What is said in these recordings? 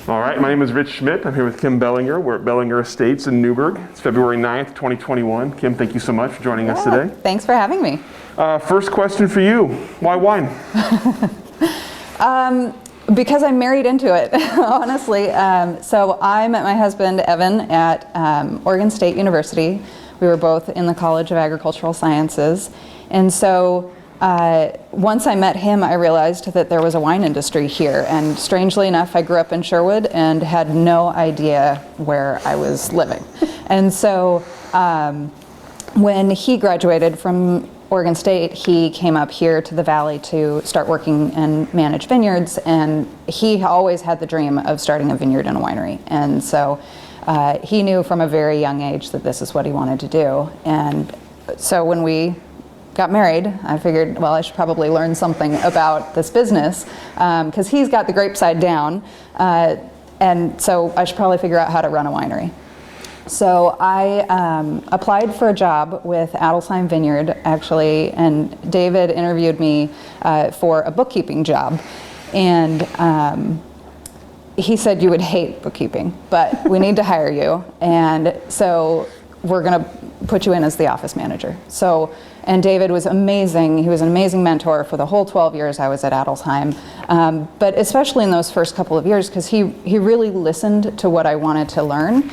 All right, my name is Rich Schmidt. I'm here with Kim Bellingar. We're at Bellingar Estates in Newburgh. It's February 9th, 2021. Kim, thank you so much for joining us today. Thanks for having me. First question for you. Why wine? Because I'm married into it, honestly. So I met my husband, Evan, at Oregon State University. We were both in the College of Agricultural Sciences. And so once I met him, I realized that there was a wine industry here. And strangely enough, I grew up in Sherwood and had no idea where I was living. And so when he graduated from Oregon State, he came up here to the Valley to start working and manage vineyards, and he always had the dream of starting a vineyard and a winery. And so he knew from a very young age that this is what he wanted to do. And so when we got married, I figured, well, I should probably learn something about this business, because he's got the grape side down, and so I should probably figure out how to run a winery. So I applied for a job with Adelsheim Vineyard, actually, and David interviewed me for a bookkeeping job. And he said, you would hate bookkeeping, but we need to hire you. And so we're going to put you in as the office manager. And David was amazing. He was an amazing mentor for the whole 12 years I was at Adelsheim. But especially in those first couple of years, because he really listened to what I wanted to learn,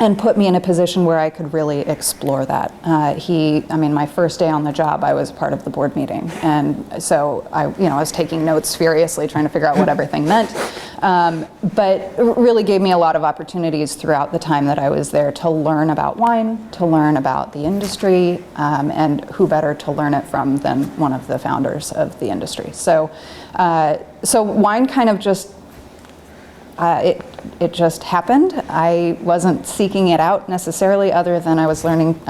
and put me in a position where I could really explore that. My first day on the job, I was part of the board meeting. And so I was taking notes furiously, trying to figure out what everything meant. But it really gave me a lot of opportunities throughout the time that I was there to learn about wine, to learn about the industry, and who better to learn it from than one of the founders of the industry. So wine kind of just, it just happened. I wasn't seeking it out necessarily, other than I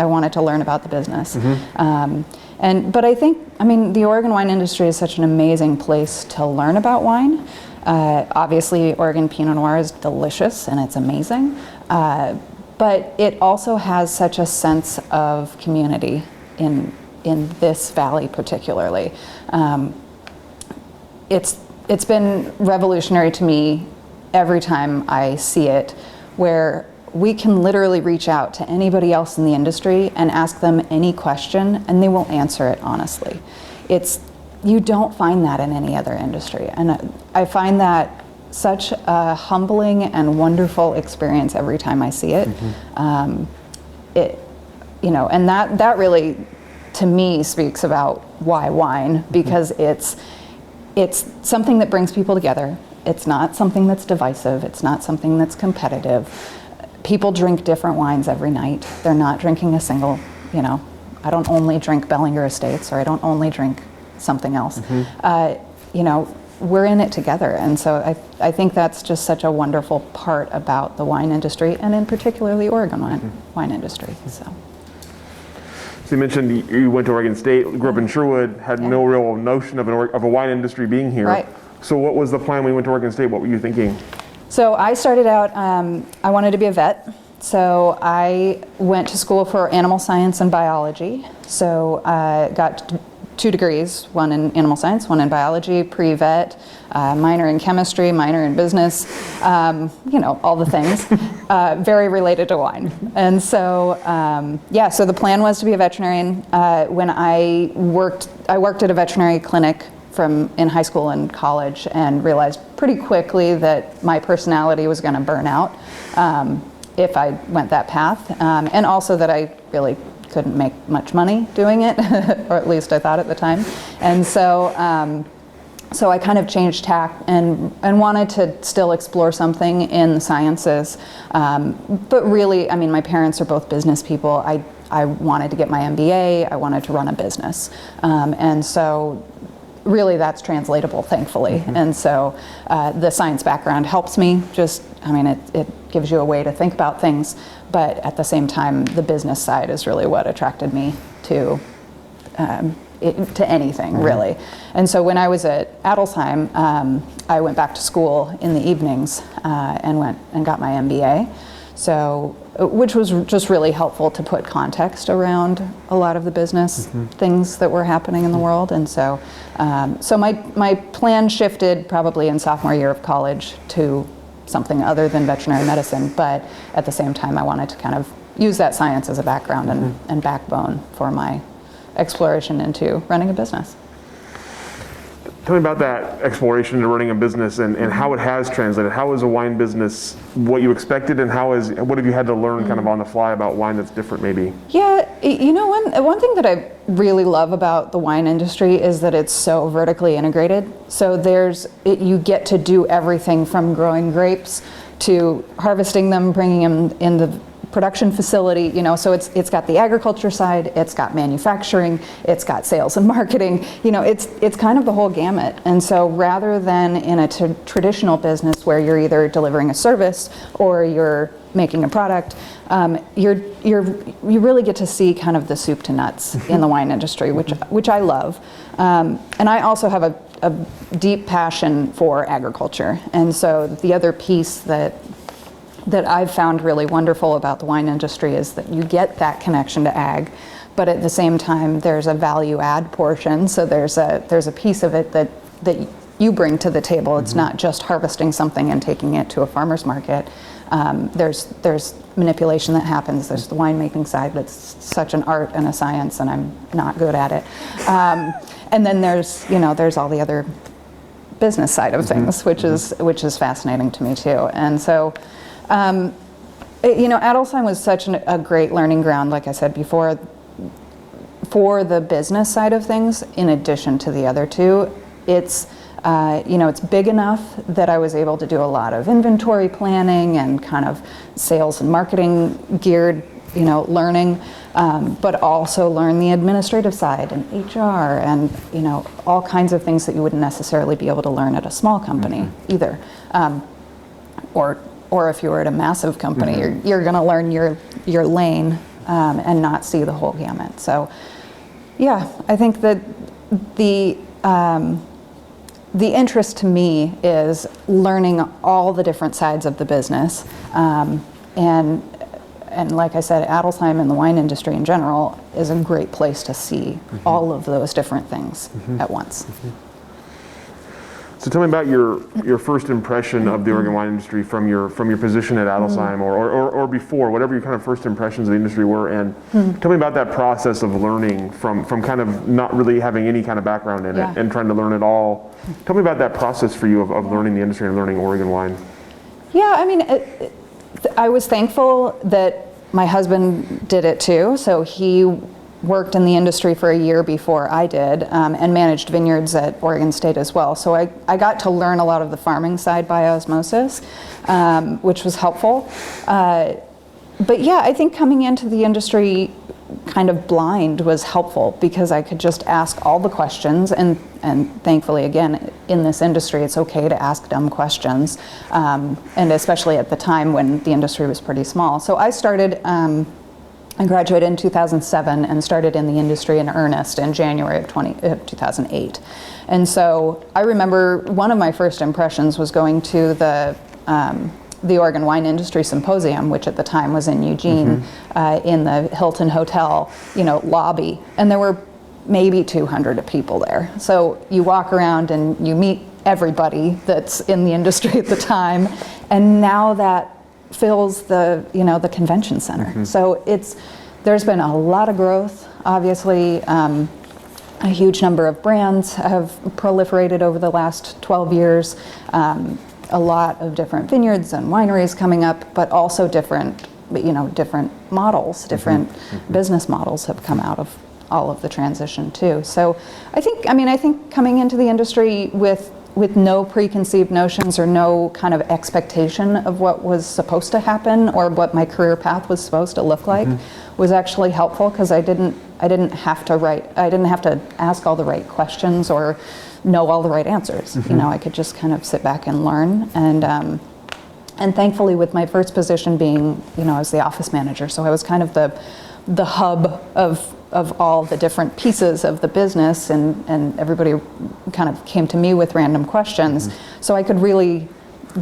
wanted to learn about the business. Mm-hmm. But I think, the Oregon wine industry is such an amazing place to learn about wine. Obviously, Oregon Pinot Noir is delicious and it's amazing, but it also has such a sense of community in this valley particularly. It's been revolutionary to me every time I see it, where we can literally reach out to anybody else in the industry and ask them any question and they will answer it honestly. You don't find that in any other industry. And I find that such a humbling and wonderful experience every time I see it. Mm-hmm. And that really, to me, speaks about why wine, because mm-hmm. it's something that brings people together. It's not something that's divisive. It's not something that's competitive. People drink different wines every night. They're not drinking a single, I don't only drink Bellingar Estates, or I don't only drink something else. Mm-hmm. We're in it together. And so I think that's just such a wonderful part about the wine industry, and in particular the Oregon wine industry. So you mentioned you went to Oregon State, grew up in Sherwood, had no real notion of a wine industry being here. Right. So what was the plan when you went to Oregon State? What were you thinking? So I started out, I wanted to be a vet. So I went to school for animal science and biology. So I got 2 degrees, one in animal science, one in biology, pre-vet, minor in chemistry, minor in business, all the things, very related to wine. And so, so the plan was to be a veterinarian. When I worked at a veterinary clinic in high school and college, and realized pretty quickly that my personality was going to burn out if I went that path, and also that I really couldn't make much money doing it, or at least I thought at the time. And so I kind of changed tack and wanted to still explore something in the sciences. But really, my parents are both business people. I wanted to get my MBA. I wanted to run a business. And so really that's translatable, thankfully. Mm-hmm. And so the science background helps me. It gives you a way to think about things, but at the same time, the business side is really what attracted me to anything, mm-hmm. really. And so when I was at Adelsheim, I went back to school in the evenings and went and got my MBA. So which was just really helpful to put context around a lot of the business things that were happening in the world. And so, so my plan shifted probably in sophomore year of college to something other than veterinary medicine, but at the same time I wanted to kind of use that science as a background and backbone for my exploration into running a business. Tell me about that exploration into running a business and how it has translated. How is a wine business what you expected, and what have you had to learn kind of on the fly about wine that's different maybe? Yeah, you know, one thing that I really love about the wine industry is that it's so vertically integrated. So you get to do everything from growing grapes to harvesting them, bringing them in the production facility, you know, so it's got the agriculture side, it's got manufacturing, it's got sales and marketing, you know, it's kind of the whole gamut. And so rather than in a traditional business where you're either delivering a service or you're making a product, you really get to see kind of the soup to nuts in the wine industry, which I love. And I also have a deep passion for agriculture. And so the other piece that I've found really wonderful about the wine industry is that you get that connection to ag, but at the same time there's a value add portion. So there's a piece of it that you bring to the table. It's not just harvesting something and taking it to a farmer's market. There's manipulation that happens. There's the winemaking side that's such an art and a science, and I'm not good at it. And then there's all the other business side of things, which is fascinating to me too. And so, Adelsheim was such a great learning ground, like I said before, for the business side of things, in addition to the other two. It's big enough that I was able to do a lot of inventory planning and kind of sales and marketing geared, learning, but also learn the administrative side and HR and, all kinds of things that you wouldn't necessarily be able to learn at a small company either. Or if you were at a massive company, you're going to learn your lane and not see the whole gamut. So, yeah, I think that the interest to me is learning all the different sides of the business, and like I said, Adelsheim and the wine industry in general is a great place to see all of those different things at once. So tell me about your first impression of the Oregon wine industry from your position at Adelsheim or before, whatever your kind of first impressions of the industry were, and tell me about that process of learning from kind of not really having any kind of background in it and trying to learn it all. Tell me about that process for you of learning the industry and learning Oregon wine. Yeah, I mean, I was thankful that my husband did it too. So he worked in the industry for a year before I did, and managed vineyards at Oregon State as well. So I got to learn a lot of the farming side by osmosis, which was helpful. But yeah, I think coming into the industry kind of blind was helpful because I could just ask all the questions, and thankfully, again, in this industry, it's okay to ask dumb questions, and especially at the time when the industry was pretty small. So I graduated in 2007 and started in the industry in earnest in January of 2008. And so I remember one of my first impressions was going to the Oregon Wine Industry Symposium, which at the time was in Eugene, in the Hilton Hotel, lobby. And there were maybe 200 people there. So you walk around and you meet everybody that's in the industry at the time. And now that fills the convention center. So there's been a lot of growth. Obviously, a huge number of brands have proliferated over the last 12 years. A lot of different vineyards and wineries coming up, but also different models, different business models have come out of all of the transition too. So I think coming into the industry with no preconceived notions or no kind of expectation of what was supposed to happen or what my career path was supposed to look like was actually helpful, because I didn't have to ask all the right questions or know all the right answers. I could just kind of sit back and learn, and thankfully with my first position being I was the office manager, so I was kind of the hub of all the different pieces of the business, and everybody kind of came to me with random questions. So I could really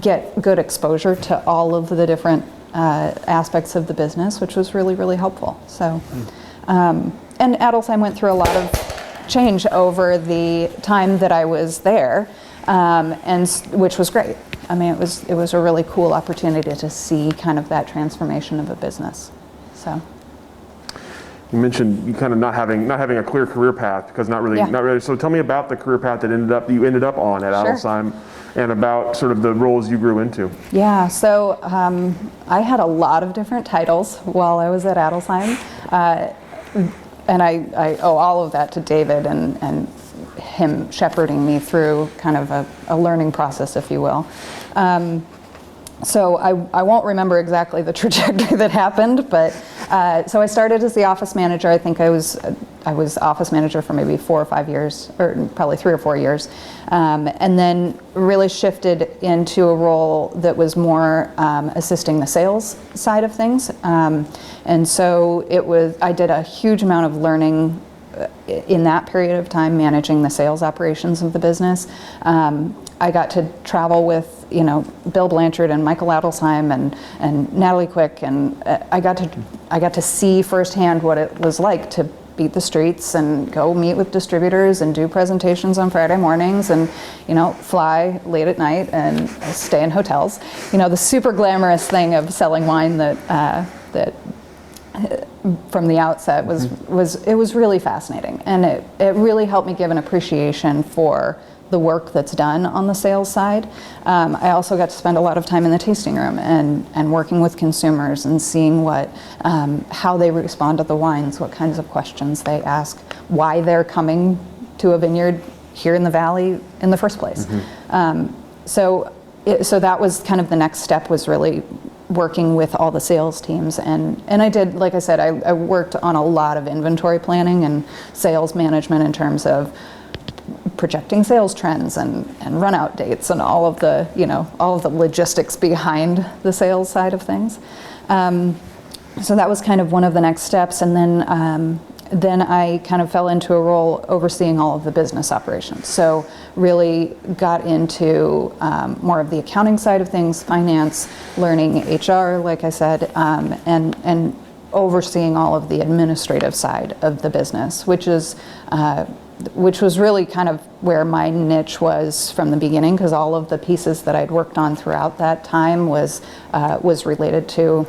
get good exposure to all of the different aspects of the business, which was really, really helpful. So, and Adelsheim went through a lot of change over the time that I was there, which was great. I mean, it was a really cool opportunity to see kind of that transformation of a business. So. You mentioned you kind of not having a clear career path because not really. So tell me about the career path that you ended up on at Adelsheim, and about sort of the roles you grew into. Yeah, so I had a lot of different titles while I was at Adelsheim, and I owe all of that to David and him shepherding me through kind of a learning process, if you will. So I won't remember exactly the trajectory that happened, but so I started as the office manager. I think I was office manager for maybe 4 or 5 years, or probably 3 or 4 years, and then really shifted into a role that was more assisting the sales side of things. And so I did a huge amount of learning in that period of time, managing the sales operations of the business. I got to travel with, Bill Blanchard and Michael Adelsheim and Natalie Quick, and I got to see firsthand what it was like to beat the streets and go meet with distributors and do presentations on Friday mornings and, fly late at night and stay in hotels. The super glamorous thing of selling wine that from the outset was really fascinating, and it really helped me give an appreciation for the work that's done on the sales side. I also got to spend a lot of time in the tasting room and working with consumers and seeing how they respond to the wines, what kinds of questions they ask, why they're coming to a vineyard here in the valley in the first place. So that was kind of the next step, was really working with all the sales teams, and I did, like I said, I worked on a lot of inventory planning and sales management in terms of projecting sales trends and run out dates and all of the logistics behind the sales side of things. So that was kind of one of the next steps, and then I kind of fell into a role overseeing all of the business operations. So really got into more of the accounting side of things, finance, learning HR, like I said, and overseeing all of the administrative side of the business, which was really kind of where my niche was from the beginning, because all of the pieces that I'd worked on throughout that time was related to,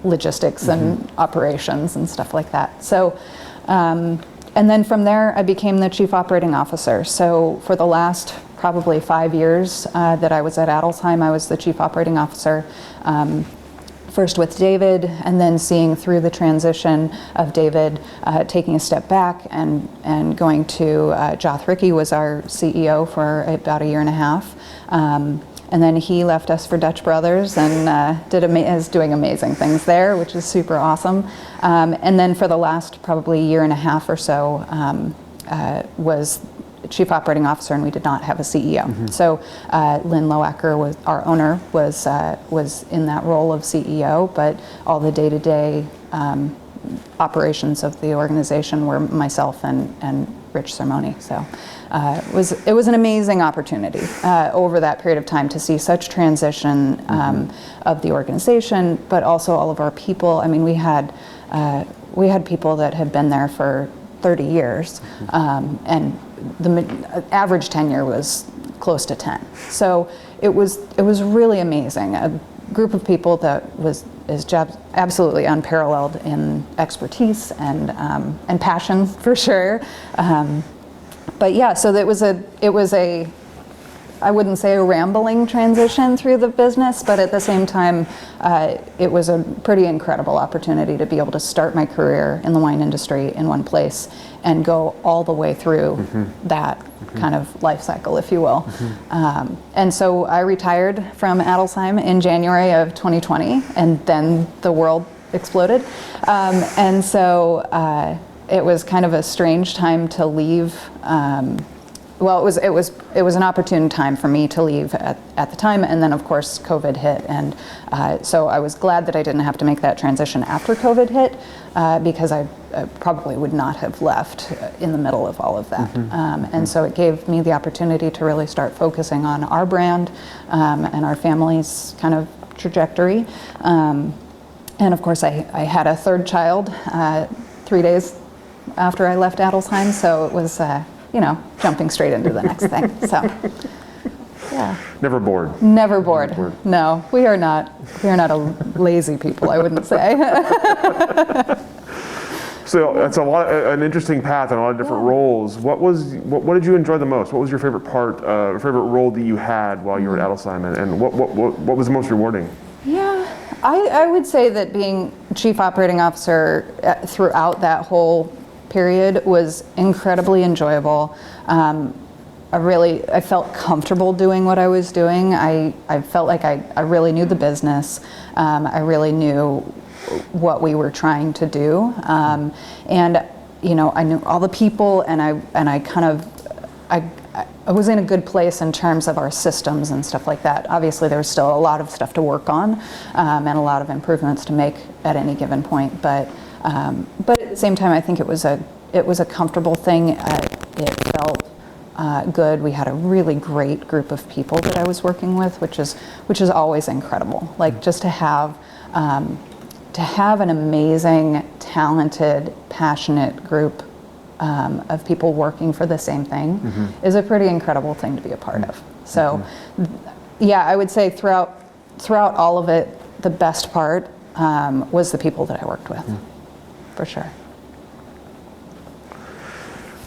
logistics and operations and stuff like that. So, and then from there, I became the Chief Operating Officer. So for the last probably 5 years that I was at Adelsheim, I was the Chief Operating Officer. First with David, and then seeing through the transition of David taking a step back and going to Joth Rickey was our CEO for about 1.5 years. And then he left us for Dutch Brothers and is doing amazing things there, which is super awesome. And then for the last probably 1.5 years or so was Chief Operating Officer, and we did not have a CEO. So Lynn Loacker, our owner, was in that role of CEO, but all the day-to-day operations of the organization were myself and Rich Sermoni. So it was an amazing opportunity over that period of time to see such transition of the organization, but also all of our people. I mean, we had people that had been there for 30 years, and the average tenure was close to 10. So it was really amazing. A group of people that is absolutely unparalleled in expertise and passion, for sure. But yeah, so it was a I wouldn't say a rambling transition through the business, but at the same time, it was a pretty incredible opportunity to be able to start my career in the wine industry in one place and go all the way through that kind of life cycle, if you will. And so I retired from Adelsheim in January of 2020, and then the world exploded. And so it was kind of a strange time to leave. Well, it was an opportune time for me to leave at the time, and then of course COVID hit, and so I was glad that I didn't have to make that transition after COVID hit, because I probably would not have left in the middle of all of that. And so it gave me the opportunity to really start focusing on our brand and our family's kind of trajectory. And of course, I had a third child 3 days after I left Adelsheim, so it was, jumping straight into the next thing. So, yeah. Never bored. Never bored. No, we are not a lazy people, I wouldn't say. So that's an interesting path and a lot of different roles. What did you enjoy the most? What was your favorite favorite role that you had while you were at Adelsheim, and what was the most rewarding? Yeah, I would say that being chief operating officer throughout that whole period was incredibly enjoyable. I felt comfortable doing what I was doing. I felt like I really knew the business. I really knew what we were trying to do, and I knew all the people, and I was in a good place in terms of our systems and stuff like that. Obviously, there was still a lot of stuff to work on, and a lot of improvements to make at any given point. But at the same time, I think it was a comfortable thing. It felt good. We had a really great group of people that I was working with, which is always incredible. Like, just to have an amazing, talented, passionate group of people working for the same thing is a pretty incredible thing to be a part of. So, yeah, I would say throughout all of it, the best part was the people that I worked with, for sure.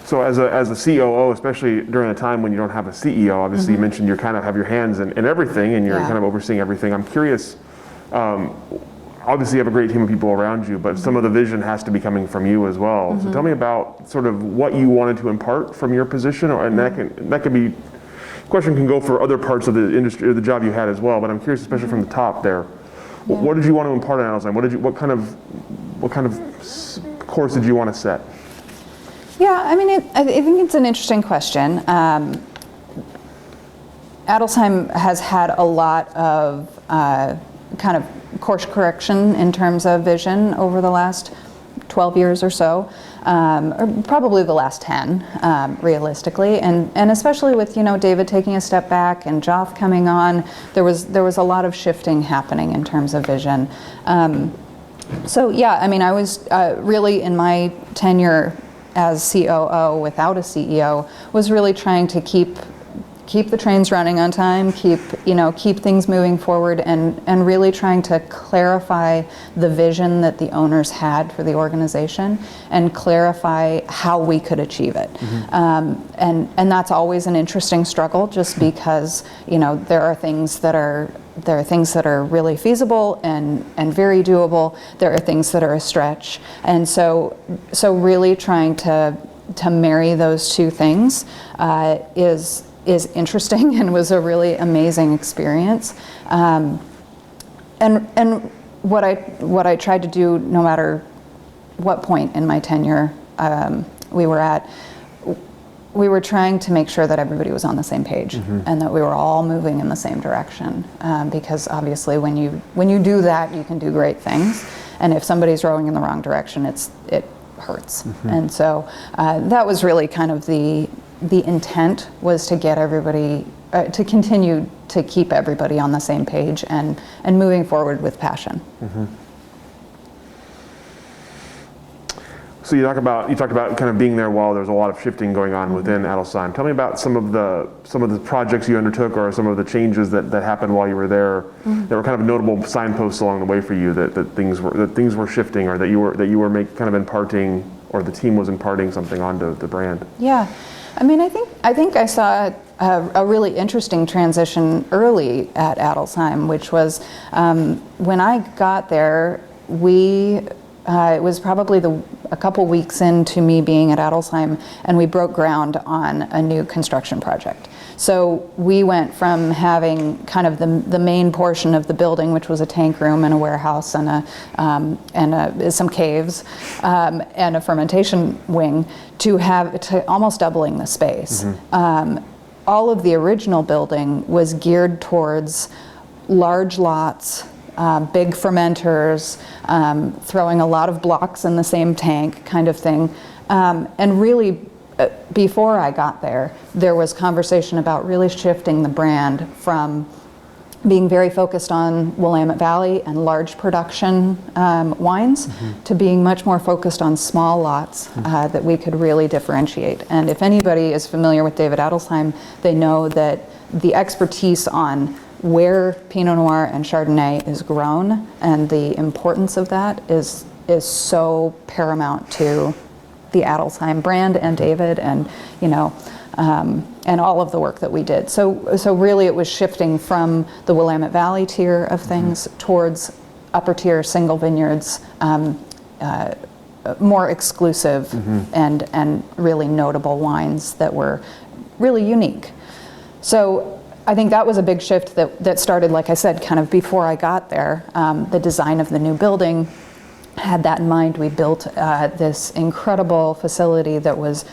So as a COO, especially during a time when you don't have a CEO, obviously you mentioned you kind of have your hands in everything, and you're kind of overseeing everything. I'm curious, obviously you have a great team of people around you, but some of the vision has to be coming from you as well. So tell me about sort of what you wanted to impart from your position, and that could be, question can go for other parts of the industry or the job you had as well, but I'm curious, especially from the top there, what did you want to impart on Adelsheim? What kind of course did you want to set? Yeah, I mean, I think it's an interesting question. Adelsheim has had a lot of kind of course correction in terms of vision over the last 12 years or so, or probably the last 10, realistically, and especially with David taking a step back and Joff coming on, there was a lot of shifting happening in terms of vision. So yeah, I mean, I was really, in my tenure as COO without a CEO, was really trying to keep the trains running on time, keep things moving forward, and really trying to clarify the vision that the owners had for the organization and clarify how we could achieve it. And that's always an interesting struggle, just because there are things that are really feasible and very doable. There are things that are a stretch, and so really trying to marry those two things is interesting and was a really amazing experience. And what I tried to do, no matter what point in my tenure we were at, we were trying to make sure that everybody was on the same page and that we were all moving in the same direction. Because obviously, when you do that, you can do great things. And if somebody's rowing in the wrong direction, it hurts. And so that was really kind of the intent, was to get everybody to continue to keep everybody on the same page and moving forward with passion. So you talked about kind of being there while there's a lot of shifting going on within Adelsheim. Tell me about some of the projects you undertook, or some of the changes that happened while you were there that were kind of notable signposts along the way for you, that things were shifting, or that you were kind of imparting, or the team was imparting something onto the brand. Yeah. I mean, I think I saw a really interesting transition early at Adelsheim, which was when I got there, it was probably a couple weeks into me being at Adelsheim, and we broke ground on a new construction project. So we went from having kind of the main portion of the building, which was a tank room and a warehouse and some caves and a fermentation wing, to almost doubling the space. All of the original building was geared towards large lots, big fermenters, throwing a lot of blocks in the same tank kind of thing. And really, before I got there was conversation about really shifting the brand from being very focused on Willamette Valley and large production wines to being much more focused on small lots that we could really differentiate. And if anybody is familiar with David Adelsheim, they know that the expertise on where Pinot Noir and Chardonnay is grown and the importance of that is so paramount to the Adelsheim brand and David, and and all of the work that we did. So really it was shifting from the Willamette Valley tier of things towards upper tier single vineyards, more exclusive and really notable wines that were really unique. So I think that was a big shift that started, like I said, kind of before I got there. The design of the new building had that in mind. We built this incredible facility that was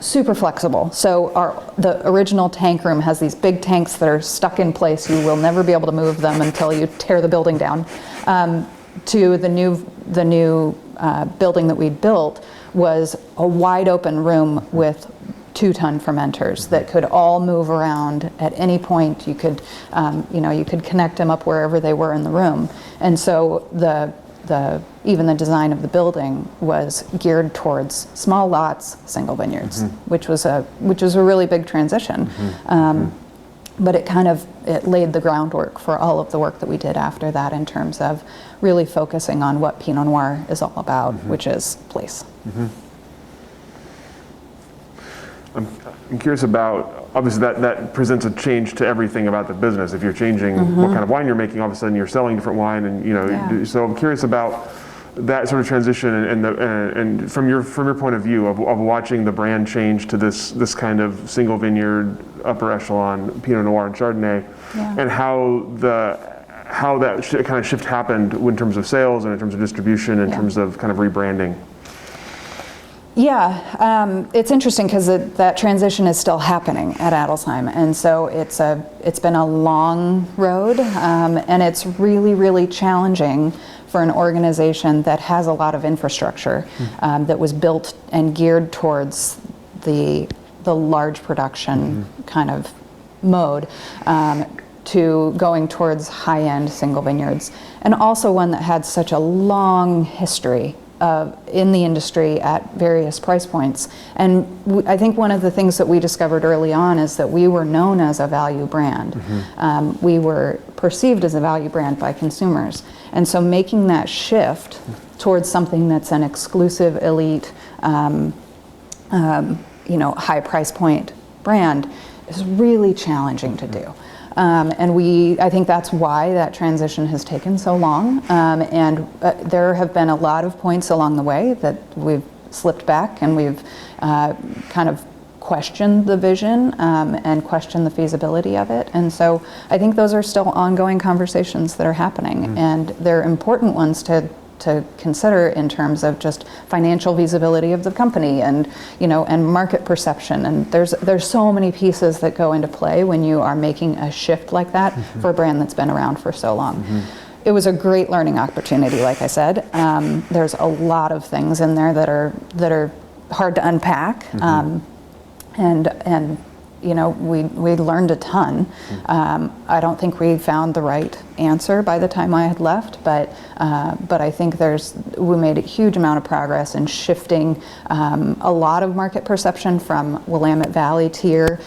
super flexible. So the original tank room has these big tanks that are stuck in place. You will never be able to move them until you tear the building down. To the new building that we built was a wide open room with 2-ton fermenters that could all move around at any point. You could, you could connect them up wherever they were in the room. And so even the design of the building was geared towards small lots, single vineyards, which was a really big transition. But it laid the groundwork for all of the work that we did after that in terms of really focusing on what Pinot Noir is all about, which is place. I'm curious about, obviously that presents a change to everything about the business. If you're changing what kind of wine you're making, all of a sudden you're selling different wine, and so I'm curious about that sort of transition and from your point of view of watching the brand change to this kind of single vineyard, upper echelon Pinot Noir and Chardonnay, and how that kind of shift happened in terms of sales and in terms of distribution, in terms of kind of rebranding. Yeah, it's interesting because that transition is still happening at Adelsheim, and so it's been a long road, and it's really, really challenging for an organization that has a lot of infrastructure that was built and geared towards the large production kind of mode, to going towards high-end single vineyards, and also one that had such a long history in the industry at various price points. And I think one of the things that we discovered early on is that we were known as a value brand. We were perceived as a value brand by consumers. And so making that shift towards something that's an exclusive, elite, high price point brand is really challenging to do. And I think that's why that transition has taken so long. And there have been a lot of points along the way that we've slipped back and we've kind of questioned the vision and questioned the feasibility of it. And so I think those are still ongoing conversations that are happening, and they're important ones to consider in terms of just financial feasibility of the company and and market perception, and there's so many pieces that go into play when you are making a shift like that for a brand that's been around for so long. It was a great learning opportunity, like I said. There's a lot of things in there that are hard to unpack, and we learned a ton. I don't think we found the right answer by the time I had left, but I think we made a huge amount of progress in shifting a lot of market perception from Willamette Valley tier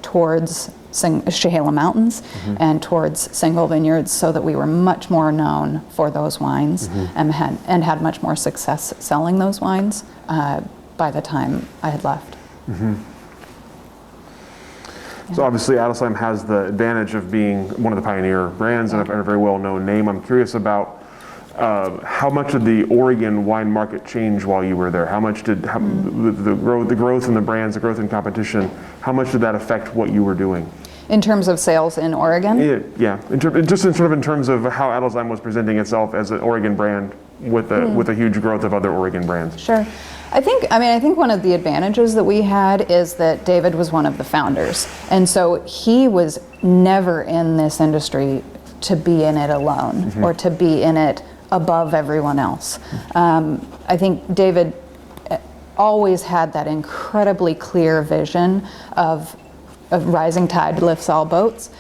towards Chehalem Mountains and towards single vineyards, so that we were much more known for those wines and had much more success selling those wines by the time I had left. So obviously Adelsheim has the advantage of being one of the pioneer brands and a very well-known name. I'm curious about how much did the Oregon wine market change while you were there? How much did the growth in the brands, the growth in competition, how much did that affect what you were doing? In terms of sales in Oregon? Yeah. In terms of how Adelsheim was presenting itself as an Oregon brand with a huge growth of other Oregon brands. Sure. I think one of the advantages that we had is that David was one of the founders, and so he was never in this industry to be in it alone or to be in it above everyone else. I think David always had that incredibly clear vision of rising tide lifts all boats.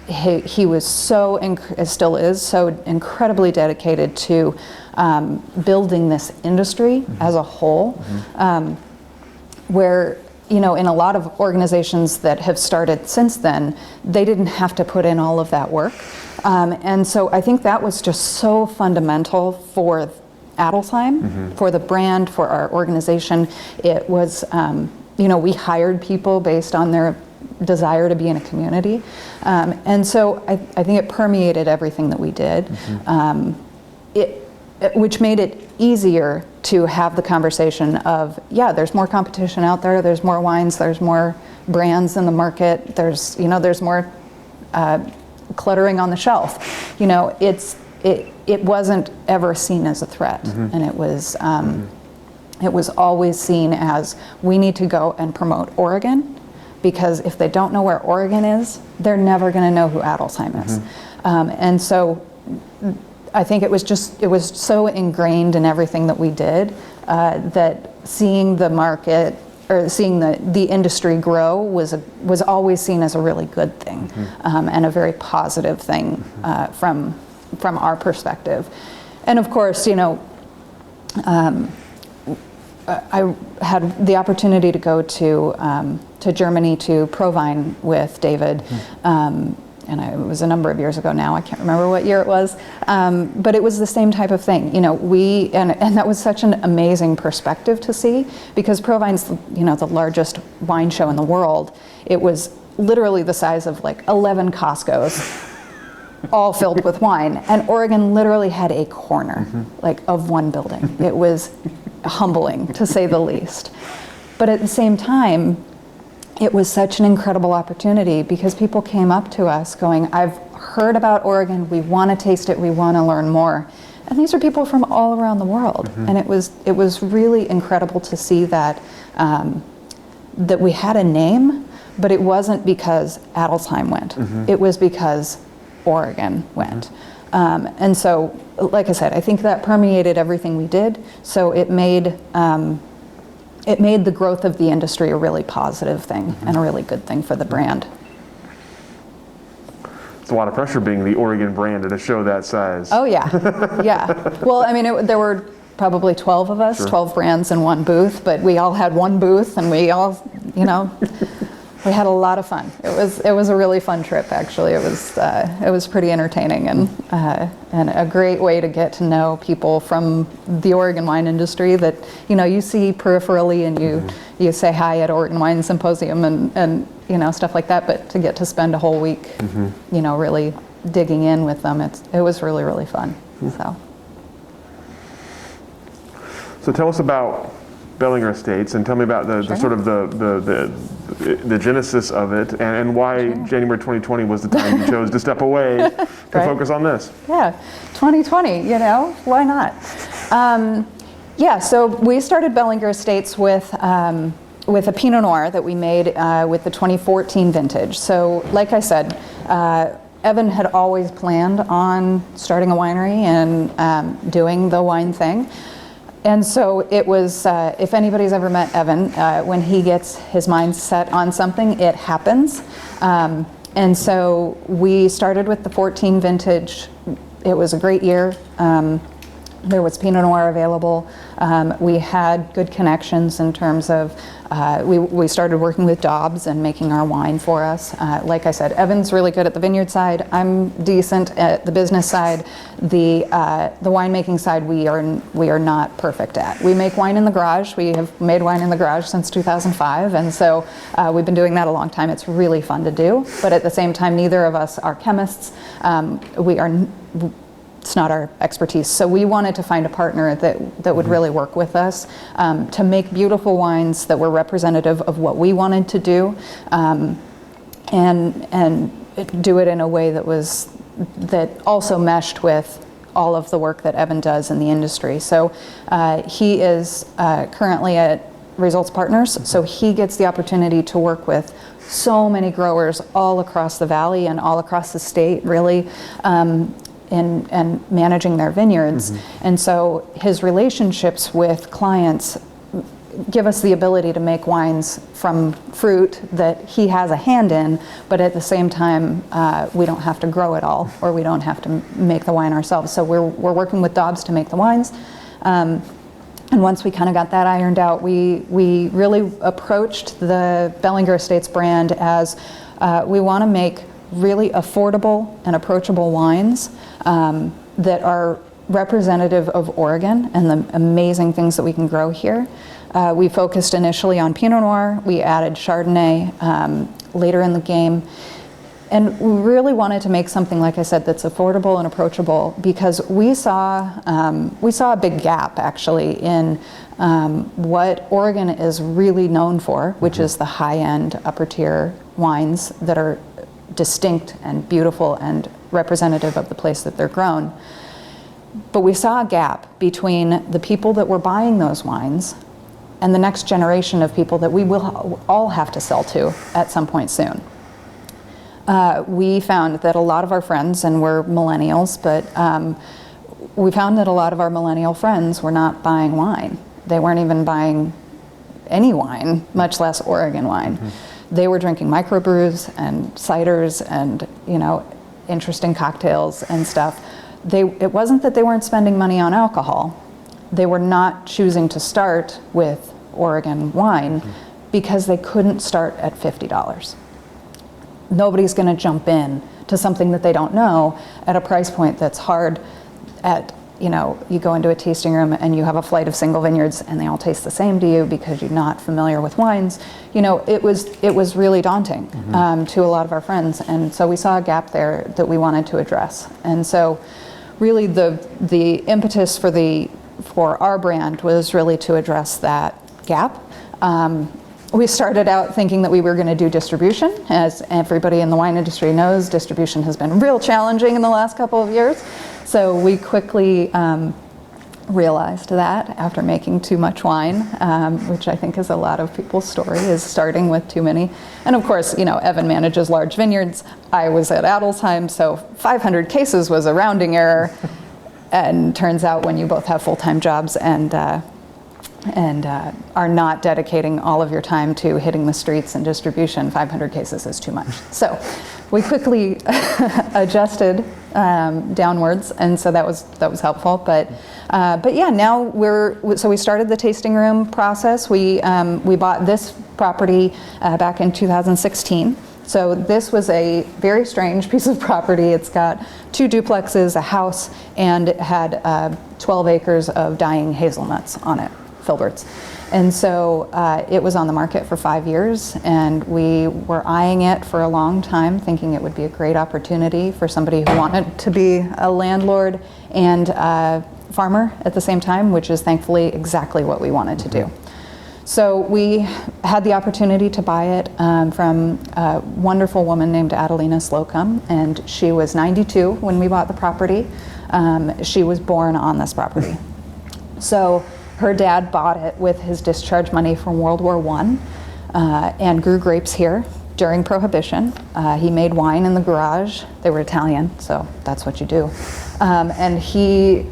he was so, still is, so incredibly dedicated to building this industry as a whole, where, you know, in a lot of organizations that have started since then, they didn't have to put in all of that work. And so I think that was just so fundamental for Adelsheim, for the brand, for our organization. It was, you know, we hired people based on their desire to be in a community. And so I think it permeated everything that we did, which made it easier to have the conversation of, yeah, there's more competition out there, there's more wines, there's more brands in the market, there's, you know, there's more cluttering on the shelf. You know, it wasn't ever seen as a threat, and it was always seen as, we need to go and promote Oregon, because if they don't know where Oregon is, they're never going to know who Adelsheim is. And so I think it was so ingrained in everything that we did, that seeing the market, or seeing the industry grow was always seen as a really good thing, and a very positive thing from our perspective. And of course, you know, I had the opportunity to go to Germany to Provine with David, and it was a number of years ago now. I can't remember what year it was, but it was the same type of thing. You know, and that was such an amazing perspective to see, because Provine's, you know, the largest wine show in the world. It was literally the size of like 11 Costco's, all filled with wine, and Oregon literally had a corner, like, of one building. It was humbling, to say the least. But at the same time, it was such an incredible opportunity, because people came up to us going, I've heard about Oregon, we want to taste it, we want to learn more. And these are people from all around the world. And it was really incredible to see that, that we had a name, but it wasn't because Adelsheim went. It was because Oregon went. And so, like I said, I think that permeated everything we did. So it made the growth of the industry a really positive thing, and a really good thing for the brand. It's a lot of pressure being the Oregon brand at a show that size. Oh yeah, yeah. Well, I mean, there were probably 12 of us, 12 brands in one booth, but we all had one booth, and we all, you know, we had a lot of fun. It was a really fun trip, actually. It was pretty entertaining, and a great way to get to know people from the Oregon wine industry that, you know, you see peripherally, and you say hi at Oregon Wine Symposium and you know, stuff like that. But to get to spend a whole week, you know, really digging in with them, it was really, really fun. So tell us about Bellingar Estates, and tell me about the sort of the genesis of it, and why January 2020 was the time you chose to step away to focus on this. Yeah, 2020, you know, why not? Yeah, so we started Bellingar Estates with a Pinot Noir that we made with the 2014 vintage. So, like I said, Evan had always planned on starting a winery and doing the wine thing. And so it was, if anybody's ever met Evan, when he gets his mind set on something, it happens. And so we started with the 14 vintage. It was a great year. There was Pinot Noir available. We had good connections in terms of, we started working with Dobbs and making our wine for us. Like I said, Evan's really good at the vineyard side. I'm decent at the business side. The winemaking side, we are not perfect at. We make wine in the garage. We have made wine in the garage since 2005, and so we've been doing that a long time. It's really fun to do, but at the same time, neither of us are chemists. It's not our expertise. So we wanted to find a partner that would really work with us to make beautiful wines that were representative of what we wanted to do, and do it in a way that also meshed with all of the work that Evan does in the industry. So he is currently at Results Partners, so he gets the opportunity to work with so many growers all across the valley and all across the state, really. And managing their vineyards. And so his relationships with clients give us the ability to make wines from fruit that he has a hand in, but at the same time, we don't have to grow it all, or we don't have to make the wine ourselves. So we're working with Dobbs to make the wines. And once we kind of got that ironed out, we really approached the Bellingar Estates brand as we want to make really affordable and approachable wines that are representative of Oregon and the amazing things that we can grow here. We focused initially on Pinot Noir. We added Chardonnay later in the game. And we really wanted to make something, like I said, that's affordable and approachable, because we saw a big gap actually in what Oregon is really known for, which is the high-end, upper-tier wines that are distinct and beautiful and representative of the place that they're grown. But we saw a gap between the people that were buying those wines and the next generation of people that we will all have to sell to at some point soon. We found that a lot of our friends, and we're millennials, but we found that a lot of our millennial friends were not buying wine. They weren't even buying any wine, much less Oregon wine. They were drinking microbrews and ciders and, you know, interesting cocktails and stuff. It wasn't that they weren't spending money on alcohol. They were not choosing to start with Oregon wine because they couldn't start at $50. Nobody's going to jump in to something that they don't know at a price point that's hard. At, you know, you go into a tasting room and you have a flight of single vineyards and they all taste the same to you because you're not familiar with wines. You know, it was really daunting to a lot of our friends, and so we saw a gap there that we wanted to address. And so really the impetus for our brand was really to address that gap. We started out thinking that we were going to do distribution. As everybody in the wine industry knows, distribution has been real challenging in the last couple of years. So we quickly realized that after making too much wine, which I think is a lot of people's story, is starting with too many. And of course, you know, Evan manages large vineyards. I was at Adelsheim, so 500 cases was a rounding error. And turns out when you both have full-time jobs and are not dedicating all of your time to hitting the streets and distribution, 500 cases is too much. So we quickly adjusted downwards, and so that was helpful. But yeah, now we started the tasting room process. We bought this property back in 2016. So this was a very strange piece of property. It's got 2 duplexes, a house, and it had 12 acres of dying hazelnuts on it, filberts. And so it was on the market for 5 years, and we were eyeing it for a long time, thinking it would be a great opportunity for somebody who wanted to be a landlord and a farmer at the same time, which is thankfully exactly what we wanted to do. So we had the opportunity to buy it from a wonderful woman named Adelina Slocum, and she was 92 when we bought the property. She was born on this property. So her dad bought it with his discharge money from World War I and grew grapes here during Prohibition. He made wine in the garage. They were Italian, so that's what you do. And she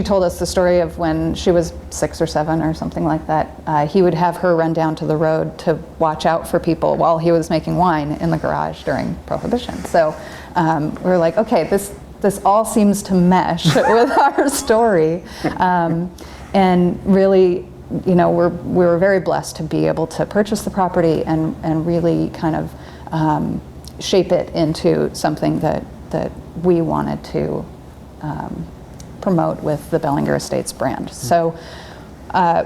told us the story of when she was 6 or 7 or something like that. He would have her run down to the road to watch out for people while he was making wine in the garage during Prohibition. So we were like, okay, this all seems to mesh with our story. And really, you know, we were very blessed to be able to purchase the property and really kind of shape it into something that we wanted to promote with the Bellingar Estates brand. So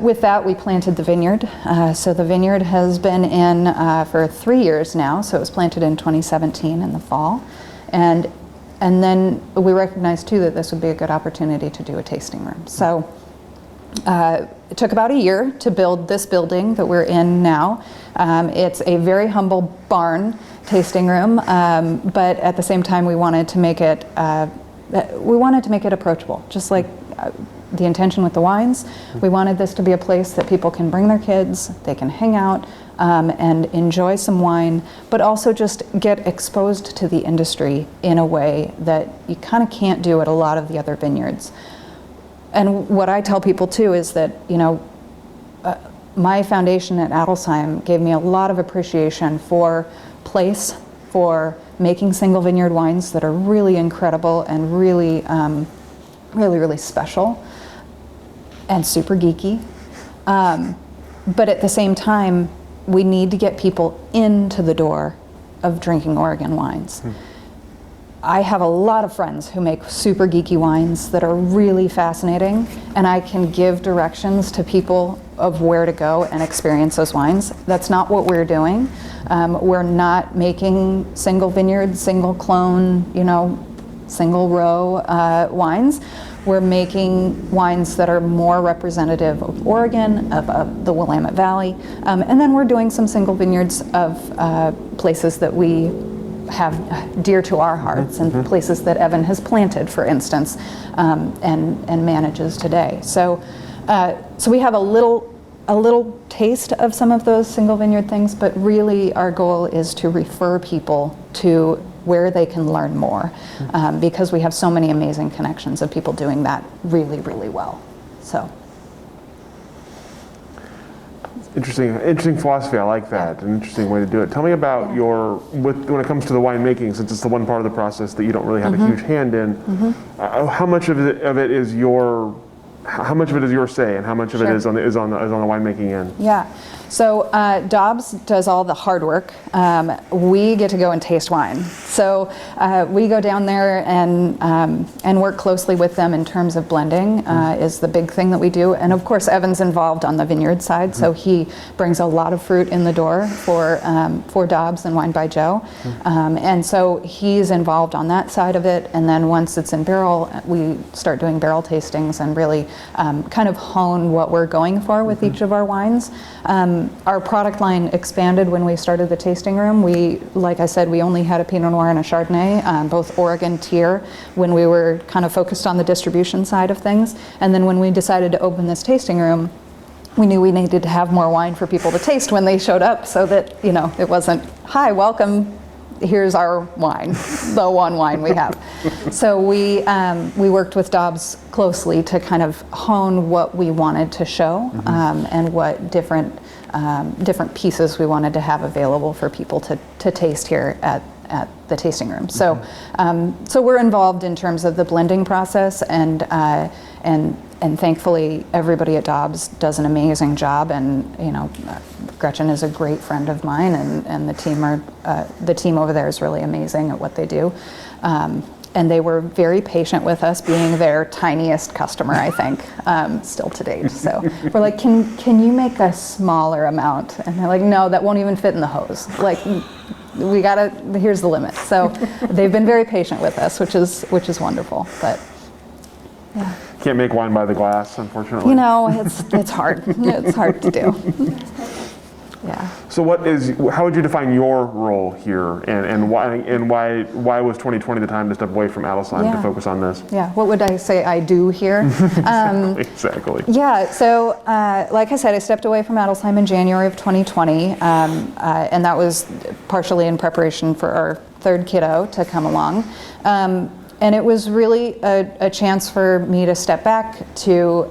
with that, we planted the vineyard. So the vineyard has been in for 3 years now. So it was planted in 2017 in the fall. And then we recognized too that this would be a good opportunity to do a tasting room. So it took about a year to build this building that we're in now. It's a very humble barn tasting room, but at the same time we wanted to make it approachable, just like the intention with the wines. We wanted this to be a place that people can bring their kids, they can hang out and enjoy some wine, but also just get exposed to the industry in a way that you kind of can't do at a lot of the other vineyards. And what I tell people too is that, you know, my foundation at Adelsheim gave me a lot of appreciation for place, for making single vineyard wines that are really incredible and really, really special and super geeky. But at the same time, we need to get people into the door of drinking Oregon wines. I have a lot of friends who make super geeky wines that are really fascinating, and I can give directions to people of where to go and experience those wines. That's not what we're doing. We're not making single vineyard, single clone, single row wines. We're making wines that are more representative of Oregon, of the Willamette Valley, and then we're doing some single vineyards of places that we have dear to our hearts, and places that Evan has planted, for instance, and manages today. So we have a little taste of some of those single vineyard things, but really our goal is to refer people to where they can learn more, because we have so many amazing connections of people doing that really, really well. So. Interesting philosophy. I like that. An interesting way to do it. Tell me about when it comes to the winemaking, since it's the one part of the process that you don't really have a huge hand in. How much of it is your say, and how much of it is on the winemaking end? Yeah. So Dobbs does all the hard work. We get to go and taste wine. So we go down there and work closely with them in terms of blending is the big thing that we do. And of course, Evan's involved on the vineyard side, so he brings a lot of fruit in the door for Dobbs and Wine by Joe. And so he's involved on that side of it. And then once it's in barrel, we start doing barrel tastings and really kind of hone what we're going for with each of our wines. Our product line expanded when we started the tasting room. Like I said, we only had a Pinot Noir and a Chardonnay, both Oregon tier, when we were kind of focused on the distribution side of things. And then when we decided to open this tasting room, we knew we needed to have more wine for people to taste when they showed up, so that, it wasn't, hi, welcome, here's our wine, the one wine we have. So we worked with Dobbs closely to kind of hone what we wanted to show, and what different pieces we wanted to have available for people to taste here at the tasting room. So so we're involved in terms of the blending process, and thankfully everybody at Dobbs does an amazing job, and Gretchen is a great friend of mine, and the team over there is really amazing at what they do. And they were very patient with us, being their tiniest customer, I think, still to date. So we're like, can you make a smaller amount? And they're like, no, that won't even fit in the hose. Like, here's the limit. So they've been very patient with us, which is wonderful. But yeah. Can't make wine by the glass, unfortunately. It's hard. It's hard to do. Yeah. So how would you define your role here, and why was 2020 the time to step away from Adelsheim to focus on this? Yeah, what would I say I do here? Exactly. Yeah, so like I said, I stepped away from Adelsheim in January of 2020, and that was partially in preparation for our third kiddo to come along. And it was really a chance for me to step back to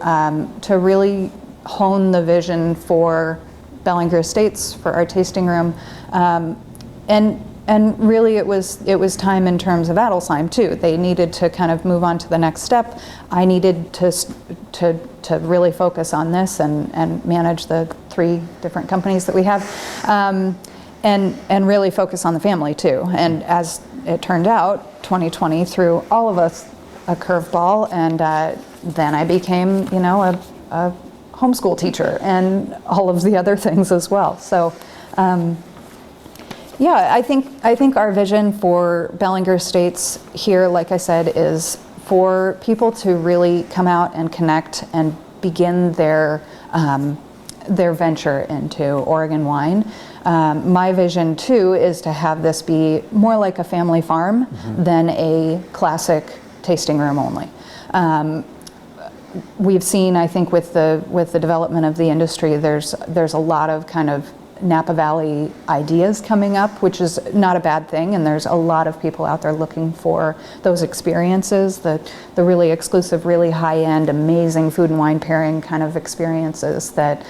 really hone the vision for Bellingar Estates, for our tasting room, and really it was time in terms of Adelsheim too. They needed to kind of move on to the next step. I needed to really focus on this and manage the 3 different companies that we have, and really focus on the family too. And as it turned out, 2020 threw all of us a curveball, and then I became a homeschool teacher and all of the other things as well. So I think our vision for Bellingar Estates here, like I said, is for people to really come out and connect and begin their venture into Oregon wine. My vision too is to have this be more like a family farm than a classic tasting room only. We've seen, I think, with the development of the industry, there's a lot of kind of Napa Valley ideas coming up, which is not a bad thing, and there's a lot of people out there looking for those experiences, the really exclusive, really high-end, amazing food and wine pairing kind of experiences that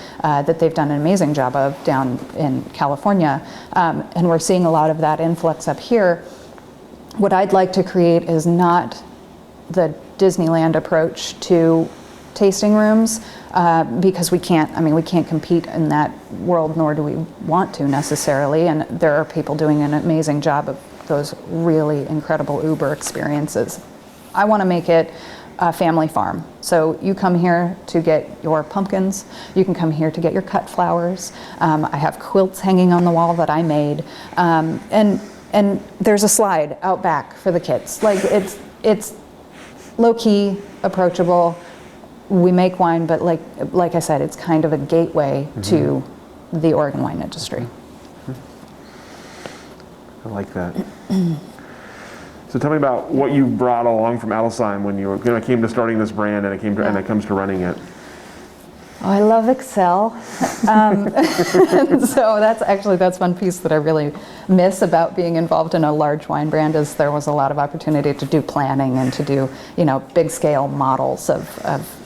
they've done an amazing job of down in California, and we're seeing a lot of that influx up here. What I'd like to create is not the Disneyland approach to tasting rooms, because we can't compete in that world, nor do we want to necessarily, and there are people doing an amazing job of those really incredible Uber experiences. I want to make it a family farm. So you come here to get your pumpkins, you can come here to get your cut flowers. I have quilts hanging on the wall that I made, and there's a slide out back for the kids. Like it's low-key, approachable. We make wine, but like I said, it's kind of a gateway to the Oregon wine industry. I like that. So tell me about what you brought along from Adelsheim when you came to starting this brand, and it comes to running it. Oh, I love Excel. So that's one piece that I really miss about being involved in a large wine brand, is there was a lot of opportunity to do planning and to do, big scale models of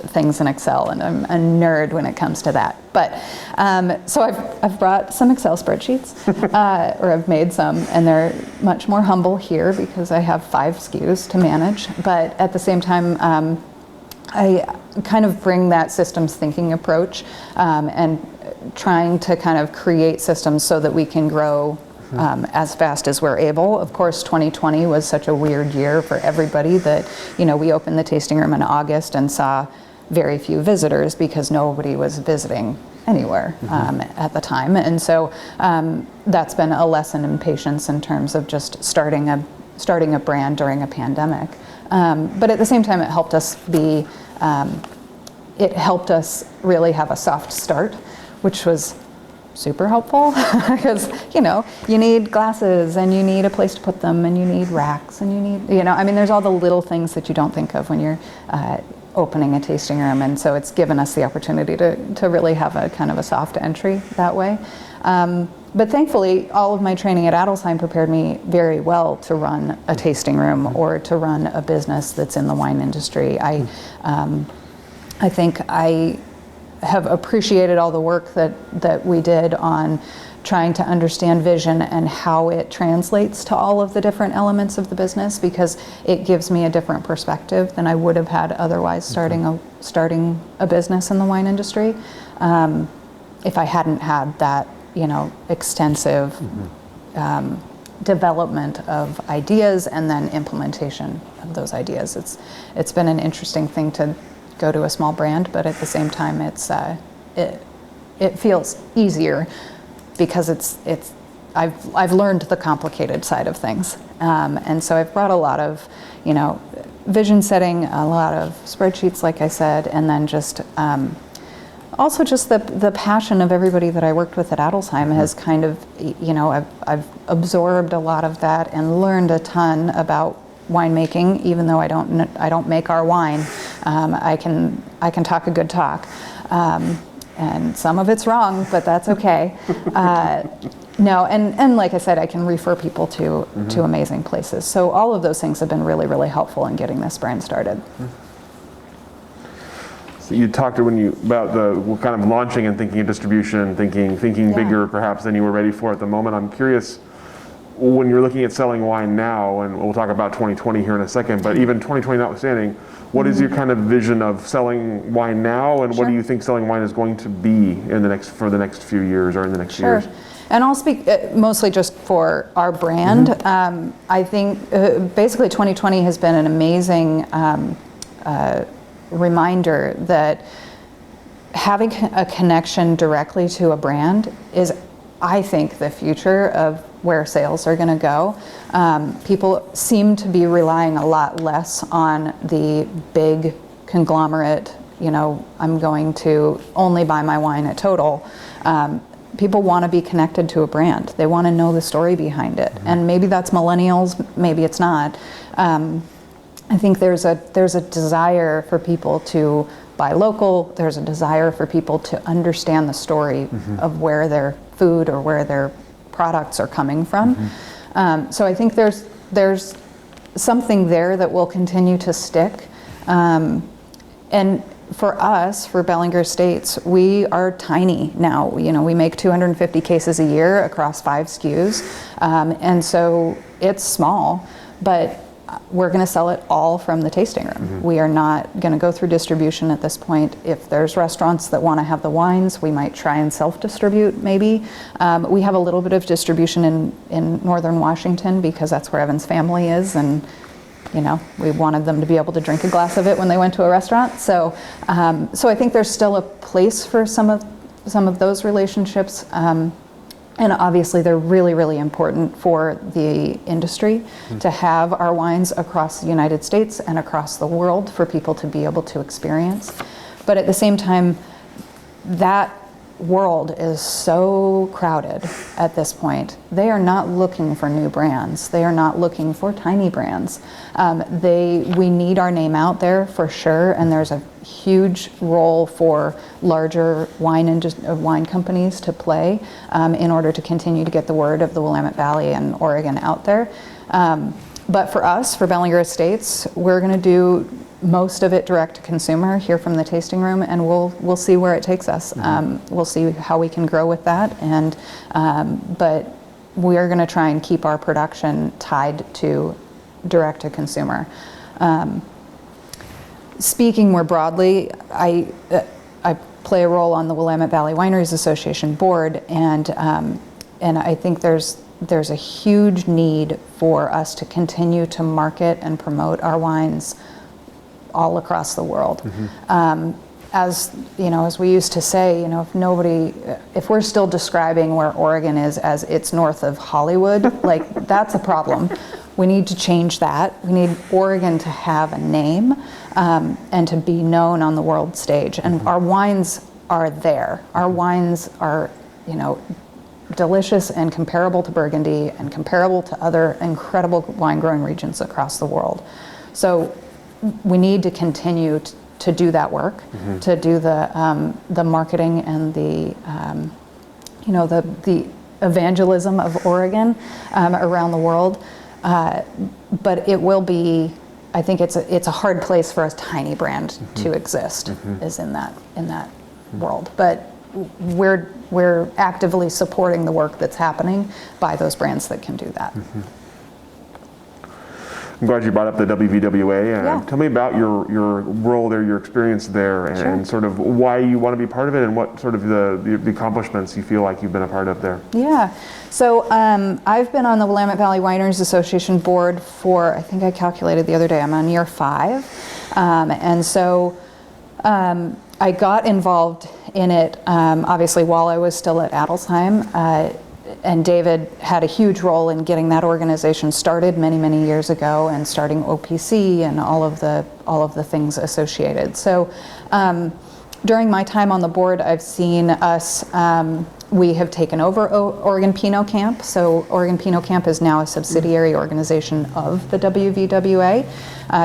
things in Excel, and I'm a nerd when it comes to that. But so I've brought some Excel spreadsheets, or I've made some, and they're much more humble here because I have 5 SKUs to manage. But at the same time, I kind of bring that systems thinking approach, and trying to kind of create systems so that we can grow as fast as we're able. Of course, 2020 was such a weird year for everybody that, we opened the tasting room in August and saw very few visitors because nobody was visiting anywhere at the time. And so that's been a lesson in patience in terms of just starting a brand during a pandemic. But at the same time, it helped us really have a soft start, which was super helpful because, you need glasses and you need a place to put them and you need racks and you need, there's all the little things that you don't think of when you're opening a tasting room. And so it's given us the opportunity to really have a kind of a soft entry that way. But thankfully, all of my training at Adelsheim prepared me very well to run a tasting room or to run a business that's in the wine industry. I think I have appreciated all the work that we did on trying to understand vision and how it translates to all of the different elements of the business, because it gives me a different perspective than I would have had otherwise starting a business in the wine industry. If I hadn't had that, extensive development of ideas and then implementation of those ideas. It's been an interesting thing to go to a small brand, but at the same time, it feels easier because I've learned the complicated side of things, and so I've brought a lot of vision setting, a lot of spreadsheets, like I said, and then just also just the passion of everybody that I worked with at Adelsheim has kind of, I've absorbed a lot of that and learned a ton about winemaking, even though I don't make our wine. I can talk a good talk, and some of it's wrong, but that's okay. No, and like I said, I can refer people to amazing places. So all of those things have been really, really helpful in getting this brand started. So you talked about the kind of launching and thinking of distribution, thinking bigger perhaps than you were ready for at the moment. I'm curious, when you're looking at selling wine now, and we'll talk about 2020 here in a second, but even 2020 notwithstanding, what is your kind of vision of selling wine now, and what do you think selling wine is going to be for the next few years or in the next few years? And I'll speak mostly just for our brand. I think basically 2020 has been an amazing reminder that having a connection directly to a brand is, I think, the future of where sales are going to go. People seem to be relying a lot less on the big conglomerate, I'm going to only buy my wine at Total. People want to be connected to a brand. They want to know the story behind it. And maybe that's millennials, maybe it's not. I think there's a desire for people to buy local. There's a desire for people to understand the story of where their food or where their products are coming from. So I think there's something there that will continue to stick. And for us, for Bellingar Estates, we are tiny now. We make 250 cases a year across 5 SKUs. And so it's small, but we're going to sell it all from the tasting room. We are not going to go through distribution at this point. If there's restaurants that want to have the wines, we might try and self-distribute maybe. We have a little bit of distribution in northern Washington because that's where Evan's family is, and we wanted them to be able to drink a glass of it when they went to a restaurant. So I think there's still a place for some of those relationships. And obviously they're really, really important for the industry to have our wines across the United States and across the world for people to be able to experience. But at the same time, that world is so crowded at this point. They are not looking for new brands. They are not looking for tiny brands. We need our name out there for sure, and there's a huge role for larger wine companies to play in order to continue to get the word of the Willamette Valley and Oregon out there. But for us, for Bellingar Estates, we're going to do most of it direct to consumer here from the tasting room, and we'll see where it takes us. We'll see how we can grow with that, and but we are going to try and keep our production tied to direct to consumer. Speaking more broadly, I play a role on the Willamette Valley Wineries Association board, and I think there's a huge need for us to continue to market and promote our wines all across the world. As we used to say, if we're still describing where Oregon is as it's north of Hollywood, like that's a problem. We need to change that. We need Oregon to have a name and to be known on the world stage. And our wines are there. Our wines are, delicious and comparable to Burgundy and comparable to other incredible wine growing regions across the world. So we need to continue to do that work, to do the marketing and the evangelism of Oregon around the world. But it will be, I think it's a hard place for a tiny brand to exist, is in that world. But we're actively supporting the work that's happening by those brands that can do that. I'm glad you brought up the WVWA. Yeah. Tell me about your role there, your experience there, and sort of why you want to be part of it, and what sort of the accomplishments you feel like you've been a part of there. Yeah. So I've been on the Willamette Valley Wineries Association board for, I think I calculated the other day, I'm on year 5. And so I got involved in it, obviously, while I was still at Adelsheim. And David had a huge role in getting that organization started many, many years ago, and starting OPC and all of the things associated. So during my time on the board, I've seen us, we have taken over Oregon Pinot Camp. So Oregon Pinot Camp is now a subsidiary organization of the WVWA.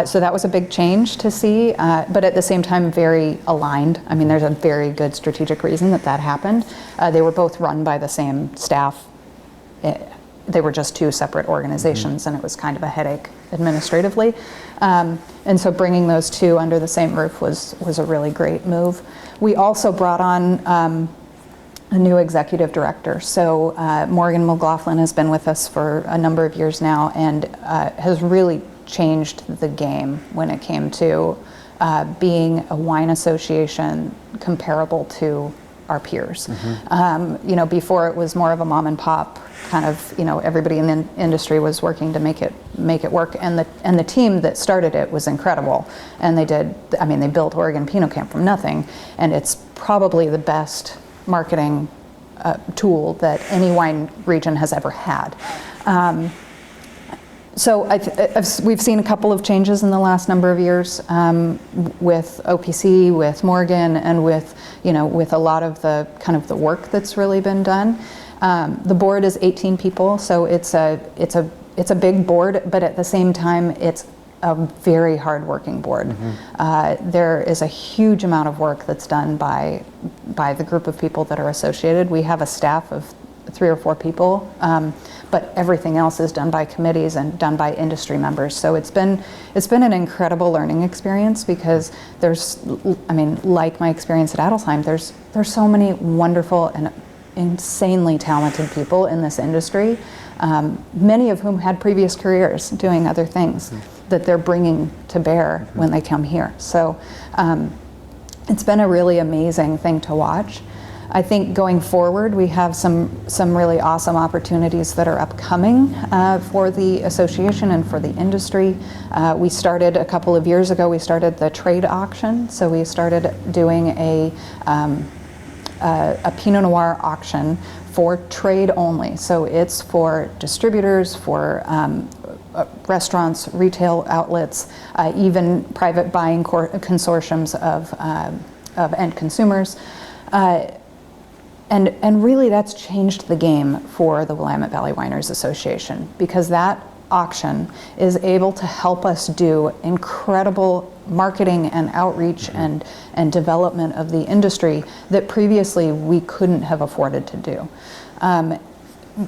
So that was a big change to see, but at the same time, very aligned. I mean, there's a very good strategic reason that happened. They were both run by the same staff. They were just 2 separate organizations, and it was kind of a headache administratively. And so bringing those 2 under the same roof was a really great move. We also brought on a new executive director. So Morgan McLaughlin has been with us for a number of years now, and has really changed the game when it came to being a wine association comparable to our peers. Before it was more of a mom and pop kind of, everybody in the industry was working to make it work, and the team that started it was incredible, and they built Oregon Pinot Camp from nothing, and it's probably the best marketing tool that any wine region has ever had. So we've seen a couple of changes in the last number of years with OPC, with Morgan, and with a lot of the kind of the work that's really been done. The board is 18 people, so it's a big board, but at the same time, it's a very hard-working board. There is a huge amount of work that's done by the group of people that are associated. We have a staff of 3 or 4 people, but everything else is done by committees and done by industry members. So it's been an incredible learning experience, because like my experience at Adelsheim, there's so many wonderful and insanely talented people in this industry, many of whom had previous careers doing other things that they're bringing to bear when they come here. So it's been a really amazing thing to watch. I think going forward, we have some really awesome opportunities that are upcoming for the association and for the industry. We started a couple of years ago, we started the trade auction. So we started doing a Pinot Noir auction for trade only. So it's for distributors, for restaurants, retail outlets, even private buying consortiums of end consumers. And really that's changed the game for the Willamette Valley Wineries Association, because that auction is able to help us do incredible marketing and outreach and development of the industry that previously we couldn't have afforded to do.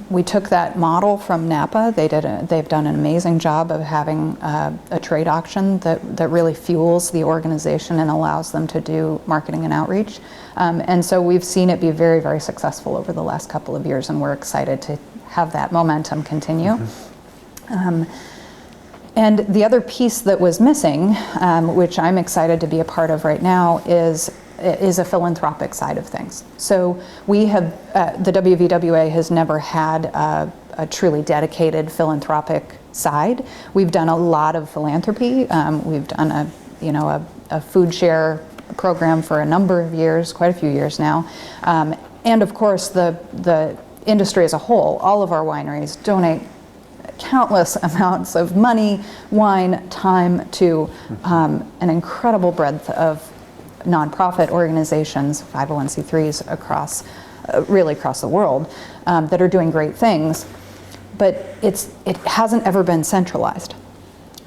We took that model from Napa. They've done an amazing job of having a trade auction that really fuels the organization and allows them to do marketing and outreach. And so we've seen it be very, very successful over the last couple of years, and we're excited to have that momentum continue. And the other piece that was missing, which I'm excited to be a part of right now, is a philanthropic side of things. So we have, the WVWA has never had a truly dedicated philanthropic side. We've done a lot of philanthropy. We've done a food share program for a number of years, quite a few years now. And of course the industry as a whole, all of our wineries donate countless amounts of money, wine, time to an incredible breadth of nonprofit organizations, 501c3s really across the world, that are doing great things, but it hasn't ever been centralized.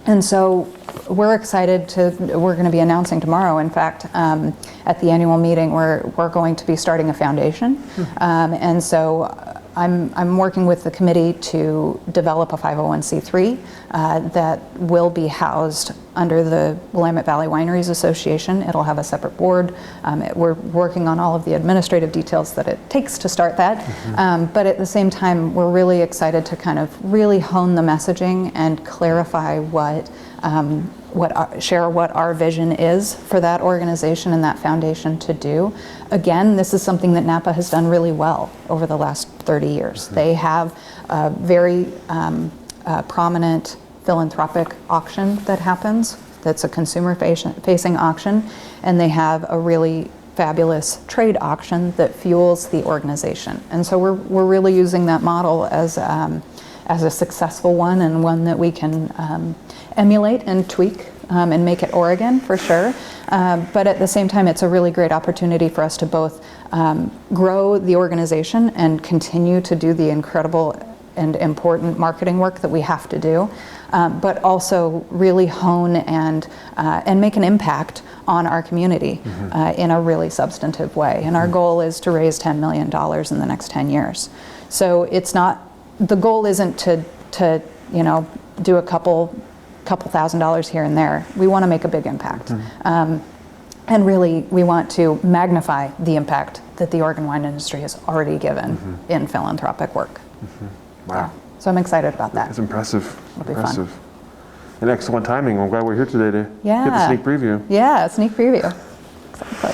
And so we're excited we're going to be announcing tomorrow, in fact, at the annual meeting, we're going to be starting a foundation. And so I'm working with the committee to develop a 501c3 that will be housed under the Willamette Valley Wineries Association. It'll have a separate board. We're working on all of the administrative details that it takes to start that. But at the same time, we're really excited to kind of really hone the messaging and clarify share what our vision is for that organization and that foundation to do. Again, this is something that Napa has done really well over the last 30 years. They have a very prominent philanthropic auction that happens, that's a consumer-facing auction, and they have a really fabulous trade auction that fuels the organization. And so we're really using that model as a successful one, and one that we can emulate and tweak and make it Oregon for sure. But at the same time, it's a really great opportunity for us to both grow the organization and continue to do the incredible and important marketing work that we have to do, but also really hone and make an impact on our community in a really substantive way. And our goal is to raise $10 million in the next 10 years. So it's not, the goal isn't to do a couple $1,000s here and there. We want to make a big impact. And really, we want to magnify the impact that the Oregon wine industry has already given in philanthropic work. Wow. So I'm excited about that. It's impressive. It'll be fun. And excellent timing. I'm glad we're here today to get the sneak preview. Yeah, sneak preview. Exactly.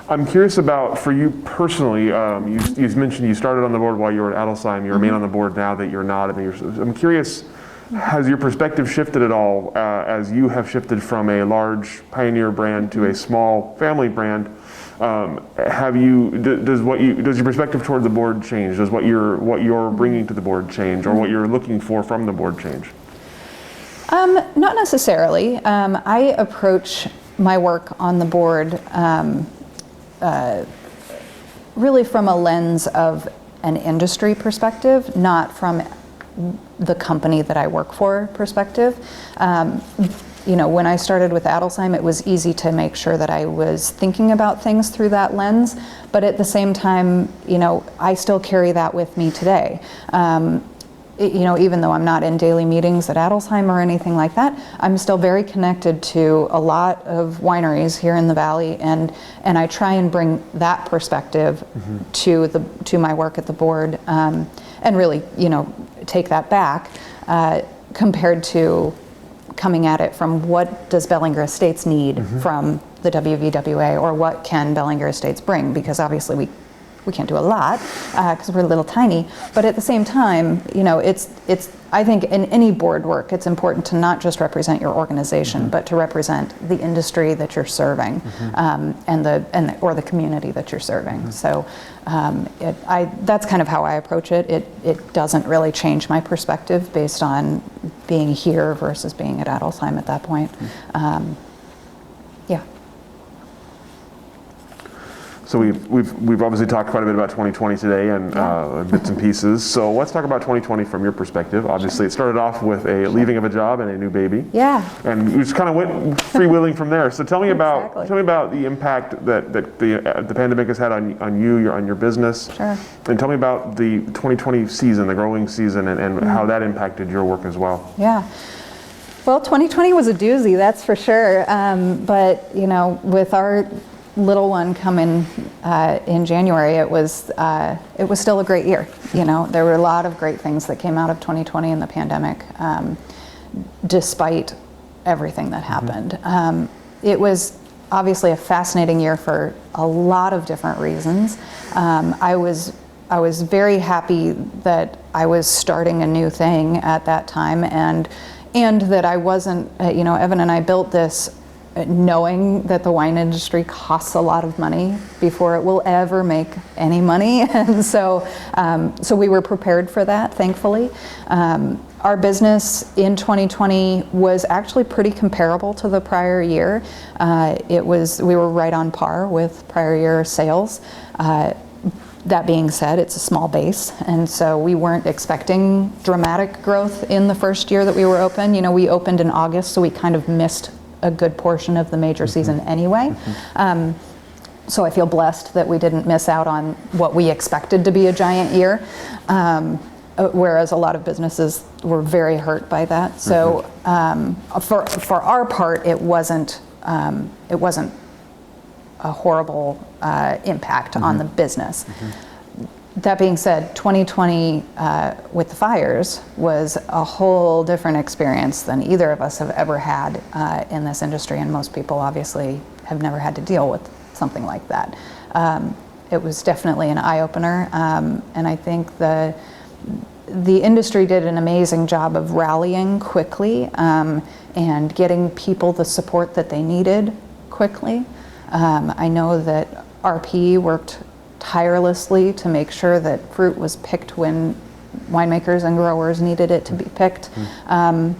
I'm curious about, for you personally, you mentioned you started on the board while you were at Adelsheim. You remain on the board now that you're not. I'm curious, has your perspective shifted at all as you have shifted from a large pioneer brand to a small family brand? Does your perspective toward the board change? Does what you're bringing to the board change, or what you're looking for from the board change? Not necessarily. I approach my work on the board really from a lens of an industry perspective, not from the company that I work for perspective. when I started with Adelsheim, it was easy to make sure that I was thinking about things through that lens, but at the same time, I still carry that with me today. Even though I'm not in daily meetings at Adelsheim or anything like that, I'm still very connected to a lot of wineries here in the Valley, and I try and bring that perspective to my work at the board, and really, take that back compared to coming at it from what does Bellingar Estates need from the WVWA, or what can Bellingar Estates bring, because obviously we can't do a lot because we're a little tiny, but at the same time, it's I think in any board work, it's important to not just represent your organization, but to represent the industry that you're serving, or the community that you're serving. So that's kind of how I approach it. It doesn't really change my perspective based on being here versus being at Adelsheim at that point. Yeah. So we've obviously talked quite a bit about 2020 today, and bits and pieces. So let's talk about 2020 from your perspective. Obviously, it started off with a leaving of a job and a new baby. Yeah. And you just kind of went freewheeling from there. So tell me about the impact that the pandemic has had on your business. Sure. And tell me about the 2020 season, the growing season, and how that impacted your work as well. Yeah. Well, 2020 was a doozy, that's for sure. But with our little one coming in January, it was still a great year. There were a lot of great things that came out of 2020 and the pandemic, despite everything that happened. It was obviously a fascinating year for a lot of different reasons. I was very happy that I was starting a new thing at that time, and that I wasn't. Evan and I built this knowing that the wine industry costs a lot of money before it will ever make any money, and so we were prepared for that, thankfully. Our business in 2020 was actually pretty comparable to the prior year. We were right on par with prior year sales. That being said, it's a small base, and so we weren't expecting dramatic growth in the first year that we were open. We opened in August, so we kind of missed a good portion of the major season anyway. So I feel blessed that we didn't miss out on what we expected to be a giant year, whereas a lot of businesses were very hurt by that. So for our part, it wasn't a horrible impact on the business. That being said, 2020 with the fires was a whole different experience than either of us have ever had in this industry, and most people obviously have never had to deal with something like that. It was definitely an eye-opener, and I think the industry did an amazing job of rallying quickly and getting people the support that they needed quickly. I know that RP worked tirelessly to make sure that fruit was picked when winemakers and growers needed it to be picked, and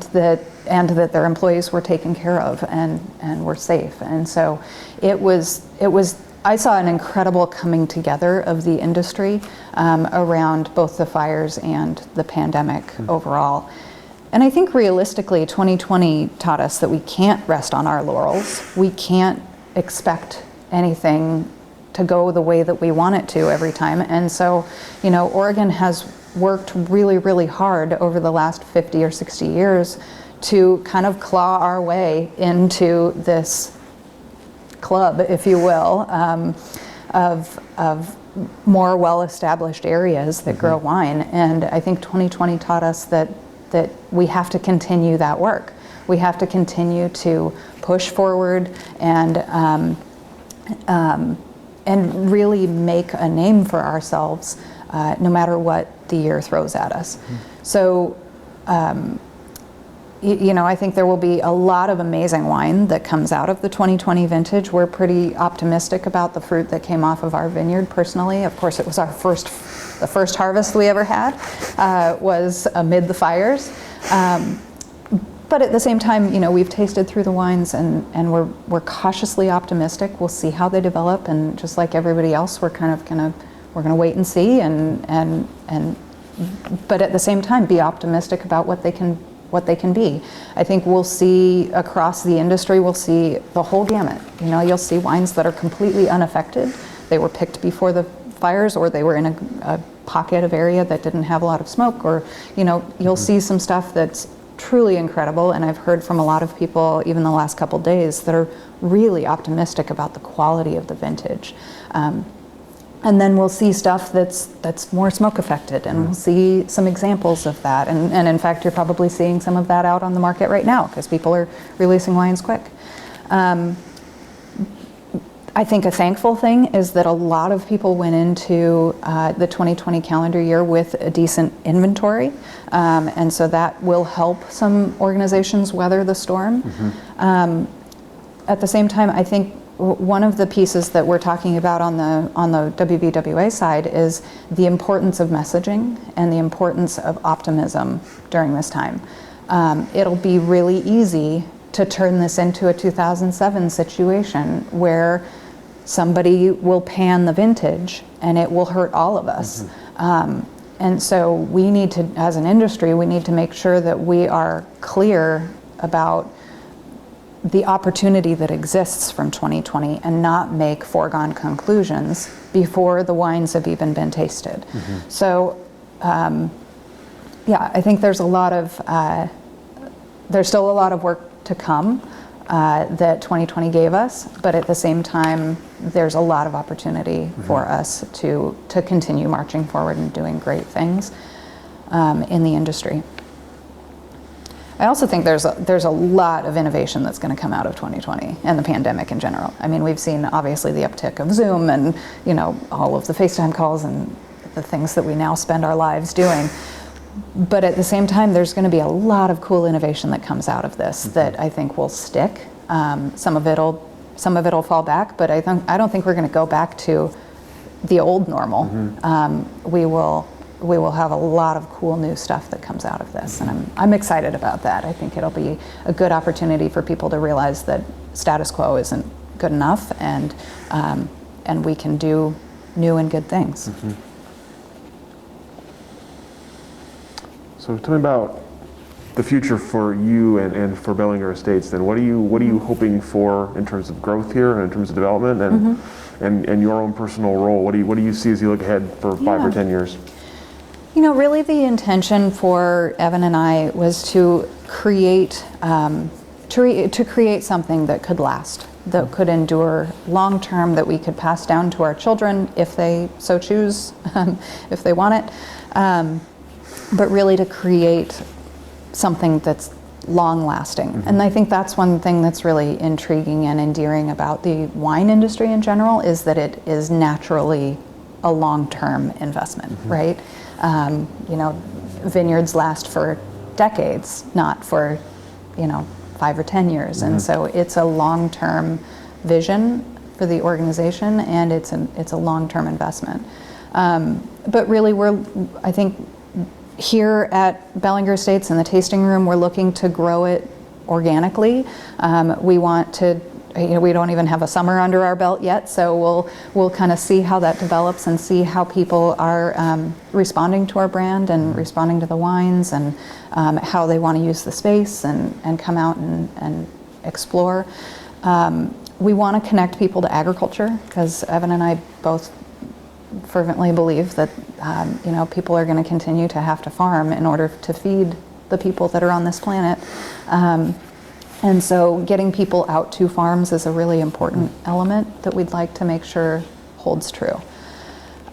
that their employees were taken care of and were safe. And so it was I saw an incredible coming together of the industry around both the fires and the pandemic overall. And I think realistically, 2020 taught us that we can't rest on our laurels. We can't expect anything to go the way that we want it to every time. And so, Oregon has worked really, really hard over the last 50 or 60 years to kind of claw our way into this club, if you will, of more well-established areas that grow wine. And I think 2020 taught us that we have to continue that work. We have to continue to push forward and really make a name for ourselves, no matter what the year throws at us. So, I think there will be a lot of amazing wine that comes out of the 2020 vintage. We're pretty optimistic about the fruit that came off of our vineyard personally. Of course, it was the first harvest we ever had was amid the fires. But at the same time, we've tasted through the wines and we're cautiously optimistic. We'll see how they develop, and just like everybody else, we're kind of gonna wait and see, but at the same time, be optimistic about what they can what they can be. I think we'll see across the industry, we'll see the whole gamut. You know, you'll see wines that are completely unaffected. They were picked before the fires, or they were in a pocket of area that didn't have a lot of smoke, or, you know, you'll see some stuff that's truly incredible. And I've heard from a lot of people, even the last couple days, that are really optimistic about the quality of the vintage. And then we'll see stuff that's more smoke affected, and we'll see some examples of that. And in fact, you're probably seeing some of that out on the market right now, because people are releasing wines quick. I think a thankful thing is that a lot of people went into the 2020 calendar year with a decent inventory, and so that will help some organizations weather the storm. At the same time, I think one of the pieces that we're talking about on the WVWA side is the importance of messaging and the importance of optimism during this time. It'll be really easy to turn this into a 2007 situation where somebody will pan the vintage and it will hurt all of us. And so we need to, as an industry, we need to make sure that we are clear about the opportunity that exists from 2020 and not make foregone conclusions before the wines have even been tasted. So yeah, I think there's a lot of, there's still a lot of work to come that 2020 gave us, but at the same time, there's a lot of opportunity for us to continue marching forward and doing great things in the industry. I also think there's a lot of innovation that's going to come out of 2020 and the pandemic in general. I mean, we've seen obviously the uptick of Zoom and, you know, all of the FaceTime calls and the things that we now spend our lives doing. But at the same time, there's going to be a lot of cool innovation that comes out of this that I think will stick. Some of it'll fall back, but I don't think we're going to go back to the old normal. We will have a lot of cool new stuff that comes out of this, and I'm excited about that. I think it'll be a good opportunity for people to realize that status quo isn't good enough, and we can do new and good things. So tell me about the future for you and for Bellingar Estates. Then, what are you hoping for in terms of growth here and in terms of development and your own personal role? What do you see as you look ahead for 5 or 10 years? You know, really the intention for Evan and I was to create something that could last, that could endure long term, that we could pass down to our children if they so choose, if they want it. But really to create something that's long lasting. And I think that's one thing that's really intriguing and endearing about the wine industry in general, is that it is naturally a long-term investment, right? You know, vineyards last for decades, not for, you know, 5 or 10 years. And so it's a long-term vision for the organization, and it's a long-term investment. But really I think here at Bellingar Estates in the tasting room, we're looking to grow it organically. We want to, you know, we don't even have a summer under our belt yet, so we'll kind of see how that develops and see how people are responding to our brand and responding to the wines, and how they want to use the space and come out and explore. We want to connect people to agriculture, because Evan and I both fervently believe that you know, people are going to continue to have to farm in order to feed the people that are on this planet. And so getting people out to farms is a really important element that we'd like to make sure holds true.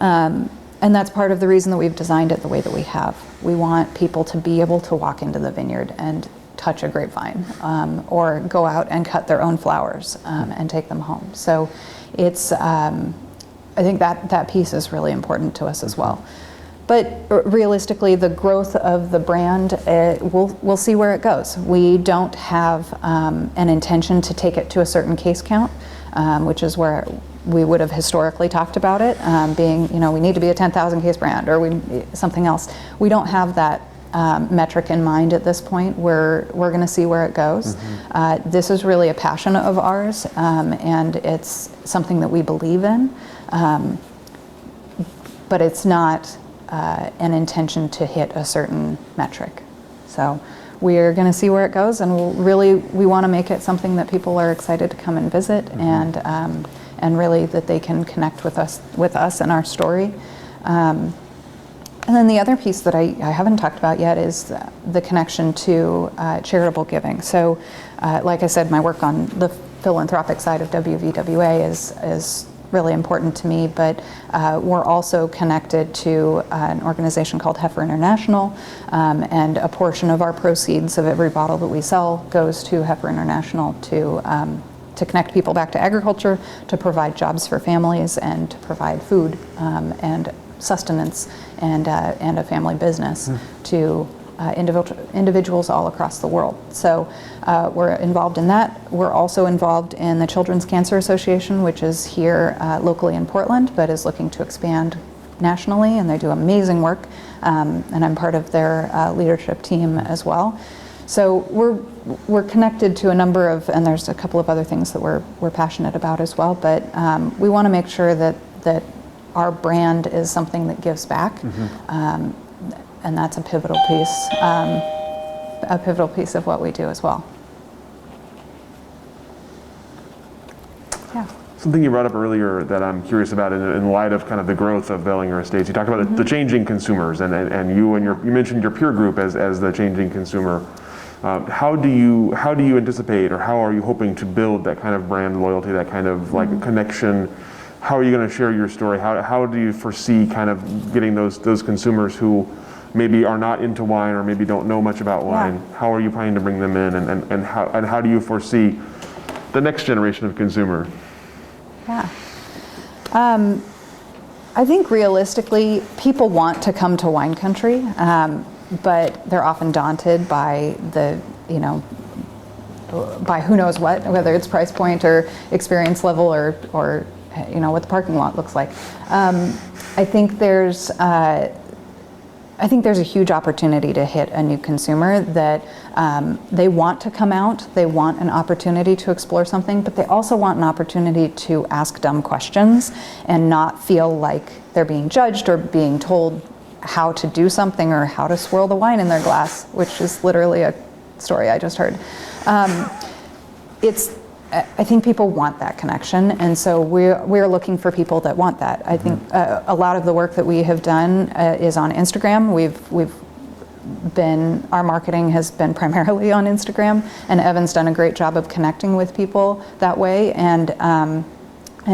And that's part of the reason that we've designed it the way that we have. We want people to be able to walk into the vineyard and touch a grapevine, or go out and cut their own flowers and take them home. So it's, I think that piece is really important to us as well. But realistically, the growth of the brand, we'll see where it goes. We don't have an intention to take it to a certain case count, which is where we would have historically talked about it, being, you know, we need to be a 10,000 case brand, or something else. We don't have that metric in mind at this point. We're going to see where it goes. This is really a passion of ours, and it's something that we believe in, but it's not an intention to hit a certain metric. So we're going to see where it goes, and we want to make it something that people are excited to come and visit, and really that they can connect with us and our story. And then the other piece that I haven't talked about yet is the connection to charitable giving. So, like I said, my work on the philanthropic side of WVWA is really important to me, but we're also connected to an organization called Heifer International, and a portion of our proceeds of every bottle that we sell goes to Heifer International to connect people back to agriculture, to provide jobs for families, and to provide food and sustenance and a family business to individuals all across the world. So we're involved in that. We're also involved in the Children's Cancer Association, which is here locally in Portland, but is looking to expand nationally, and they do amazing work, and I'm part of their leadership team as well. So we're connected to a number of, and there's a couple of other things that we're passionate about as well, but we want to make sure that our brand is something that gives back, and that's a pivotal piece of what we do as well. Yeah. Something you brought up earlier that I'm curious about in light of kind of the growth of Bellingar Estates. You talked about the changing consumers, and you mentioned your peer group as the changing consumer. How do you anticipate, or how are you hoping to build that kind of brand loyalty, that kind of like connection? How are you going to share your story? How do you foresee kind of getting those consumers who maybe are not into wine or maybe don't know much about wine? Yeah. How are you planning to bring them in, and how do you foresee the next generation of consumer? Yeah. I think realistically, people want to come to wine country, but they're often daunted by by who knows what, whether it's price point or experience level or what the parking lot looks like. I think there's a huge opportunity to hit a new consumer that they want to come out, they want an opportunity to explore something, but they also want an opportunity to ask dumb questions and not feel like they're being judged or being told how to do something or how to swirl the wine in their glass, which is literally a story I just heard. I think people want that connection, and so we're looking for people that want that. I think a lot of the work that we have done is on Instagram. Our marketing has been primarily on Instagram, and Evan's done a great job of connecting with people that way and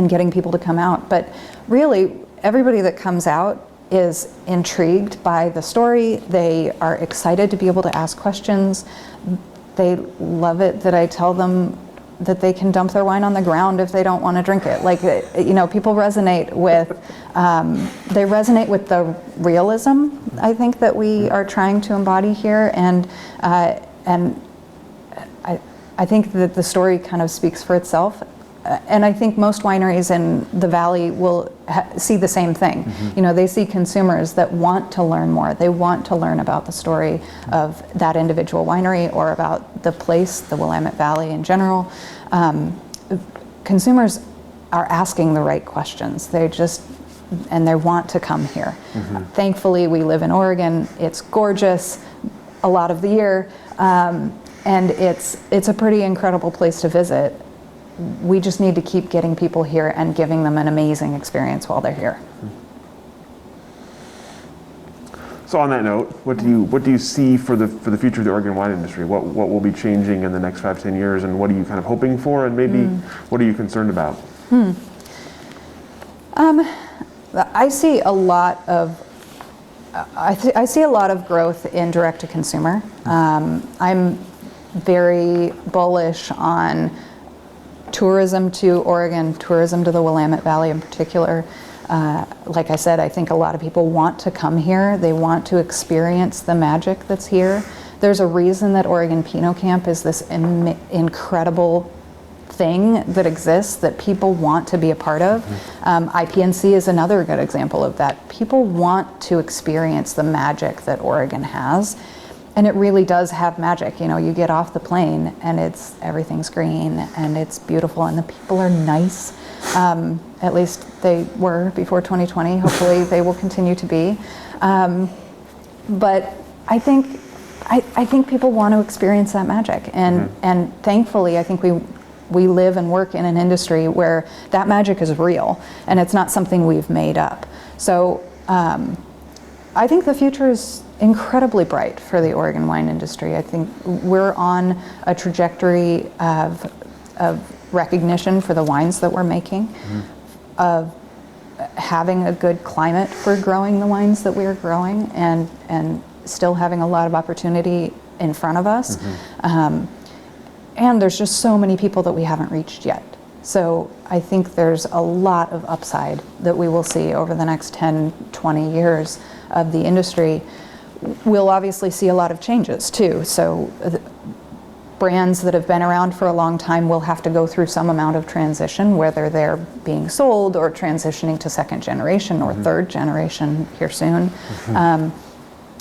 getting people to come out. But really, everybody that comes out is intrigued by the story. They are excited to be able to ask questions. They love it that I tell them that they can dump their wine on the ground if they don't want to drink it. Like, people resonate with, the realism, I think, that we are trying to embody here. And I think that the story kind of speaks for itself. And I think most wineries in the Valley will see the same thing. They see consumers that want to learn more. They want to learn about the story of that individual winery or about the place, the Willamette Valley in general. Consumers are asking the right questions. And they want to come here. Thankfully, we live in Oregon. It's gorgeous a lot of the year, and it's a pretty incredible place to visit. We just need to keep getting people here and giving them an amazing experience while they're here. So on that note, what do you see for the future of the Oregon wine industry? What will be changing in the next 5-10 years, and what are you kind of hoping for, and maybe what are you concerned about? I see a lot of growth in direct to consumer. I'm very bullish on tourism to Oregon, tourism to the Willamette Valley in particular. Like I said, I think a lot of people want to come here. They want to experience the magic that's here. There's a reason that Oregon Pinot Camp is this incredible thing that exists that people want to be a part of. IPNC is another good example of that. People want to experience the magic that Oregon has. And it really does have magic. You get off the plane and everything's green and it's beautiful and the people are nice. At least they were before 2020. Hopefully they will continue to be. But I think I think people want to experience that magic, and thankfully I think we live and work in an industry where that magic is real and it's not something we've made up. So I think the future is incredibly bright for the Oregon wine industry. I think we're on a trajectory of recognition for the wines that we're making, of having a good climate for growing the wines that we're growing, and still having a lot of opportunity in front of us. And there's just so many people that we haven't reached yet. So I think there's a lot of upside that we will see over the next 10, 20 years of the industry. We'll obviously see a lot of changes too. So brands that have been around for a long time will have to go through some amount of transition, whether they're being sold or transitioning to second generation or third generation here soon.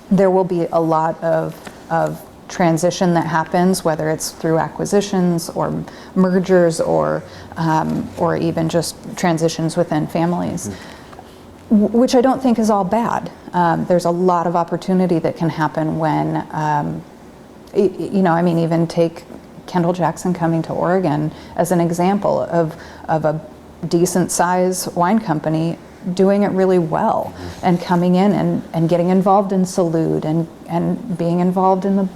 There will be a lot of transition that happens, whether it's through acquisitions or mergers or even just transitions within families, which I don't think is all bad. There's a lot of opportunity that can happen when, even take Kendall Jackson coming to Oregon as an example of a decent size wine company doing it really well and coming in and getting involved in Salud and being involved in the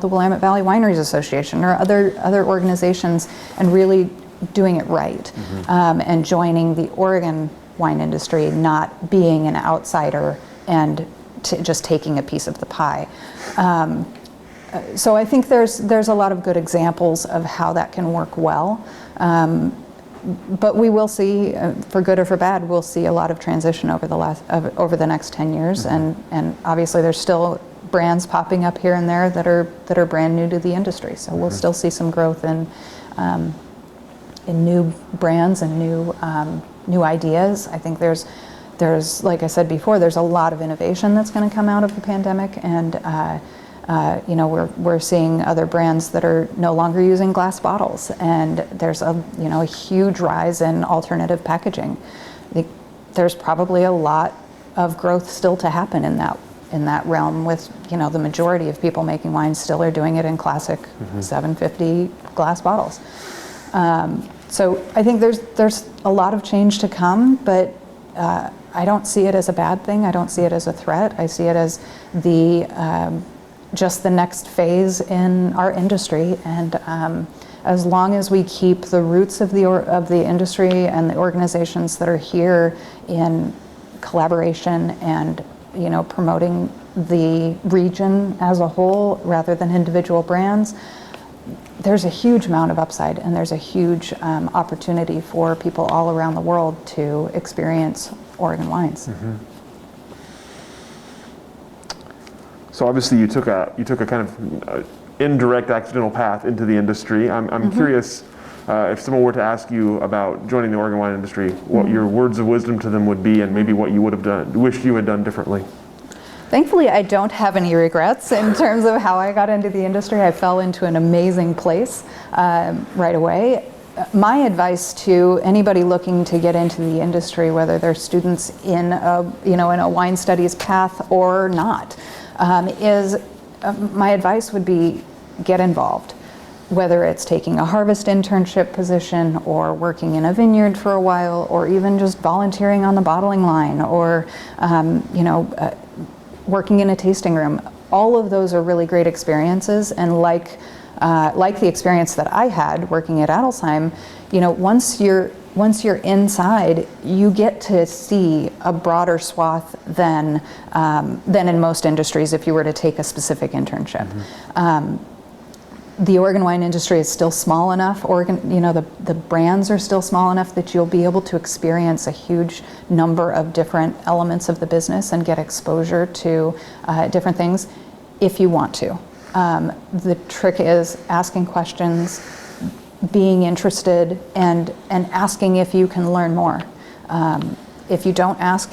Willamette Valley Wineries Association or other organizations and really doing it right, and joining the Oregon wine industry, not being an outsider and just taking a piece of the pie. So I think there's a lot of good examples of how that can work well. But we will see, for good or for bad, we'll see a lot of transition over the next 10 years, and obviously there's still brands popping up here and there that are brand new to the industry. So we'll still see some growth in new brands and new ideas. I think there's like I said before, there's a lot of innovation that's going to come out of the pandemic, and we're seeing other brands that are no longer using glass bottles, and there's a huge rise in alternative packaging. There's probably a lot of growth still to happen in that realm, with the majority of people making wine still are doing it in classic 750 glass bottles. So I think there's a lot of change to come, but I don't see it as a bad thing. I don't see it as a threat. I see it as just the next phase in our industry, and as long as we keep the roots of the industry and the organizations that are here in collaboration and promoting the region as a whole rather than individual brands, there's a huge amount of upside, and there's a huge opportunity for people all around the world to experience Oregon wines. So obviously you took a kind of indirect accidental path into the industry. I'm curious if someone were to ask you about joining the Oregon wine industry, what your words of wisdom to them would be, and maybe what you would have wished you had done differently. Thankfully, I don't have any regrets in terms of how I got into the industry. I fell into an amazing place right away. My advice to anybody looking to get into the industry, whether they're students in a wine studies path or not, is my advice would be get involved. Whether it's taking a harvest internship position or working in a vineyard for a while, or even just volunteering on the bottling line, or working in a tasting room. All of those are really great experiences, and like the experience that I had working at Adelsheim, once you're inside, you get to see a broader swath than in most industries if you were to take a specific internship. The Oregon wine industry is still small enough. The brands are still small enough that you'll be able to experience a huge number of different elements of the business and get exposure to different things if you want to. The trick is asking questions, being interested, and asking if you can learn more. If you don't ask,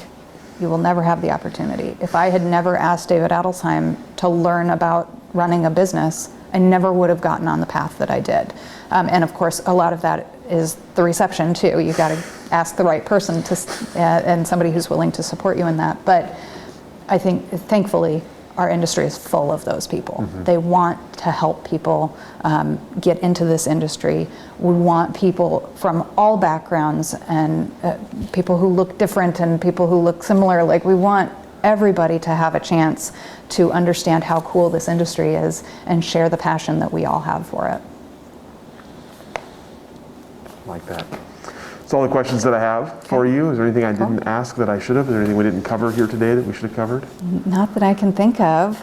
you will never have the opportunity. If I had never asked David Adelsheim to learn about running a business, I never would have gotten on the path that I did. And of course, a lot of that is the reception too. You've got to ask the right person and somebody who's willing to support you in that. But I think, thankfully, our industry is full of those people. They want to help people get into this industry. We want people from all backgrounds and people who look different and people who look similar. Like, we want everybody to have a chance to understand how cool this industry is and share the passion that we all have for it. Like that. That's all the questions that I have for you. Is there anything I didn't ask that I should have? Is there anything we didn't cover here today that we should have covered? Not that I can think of.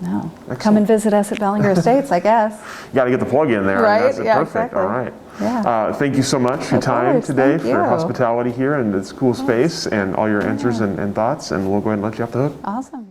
No. Excellent. Come and visit us at Bellingar Estates, I guess. You got to get the plug in there. Right? That's Yeah, perfect. exactly. All right. Yeah. Thank you so much for your Of time course. today, Thank for you. hospitality here and this cool space and all your answers and thoughts. And we'll go ahead and let you off the hook. Awesome.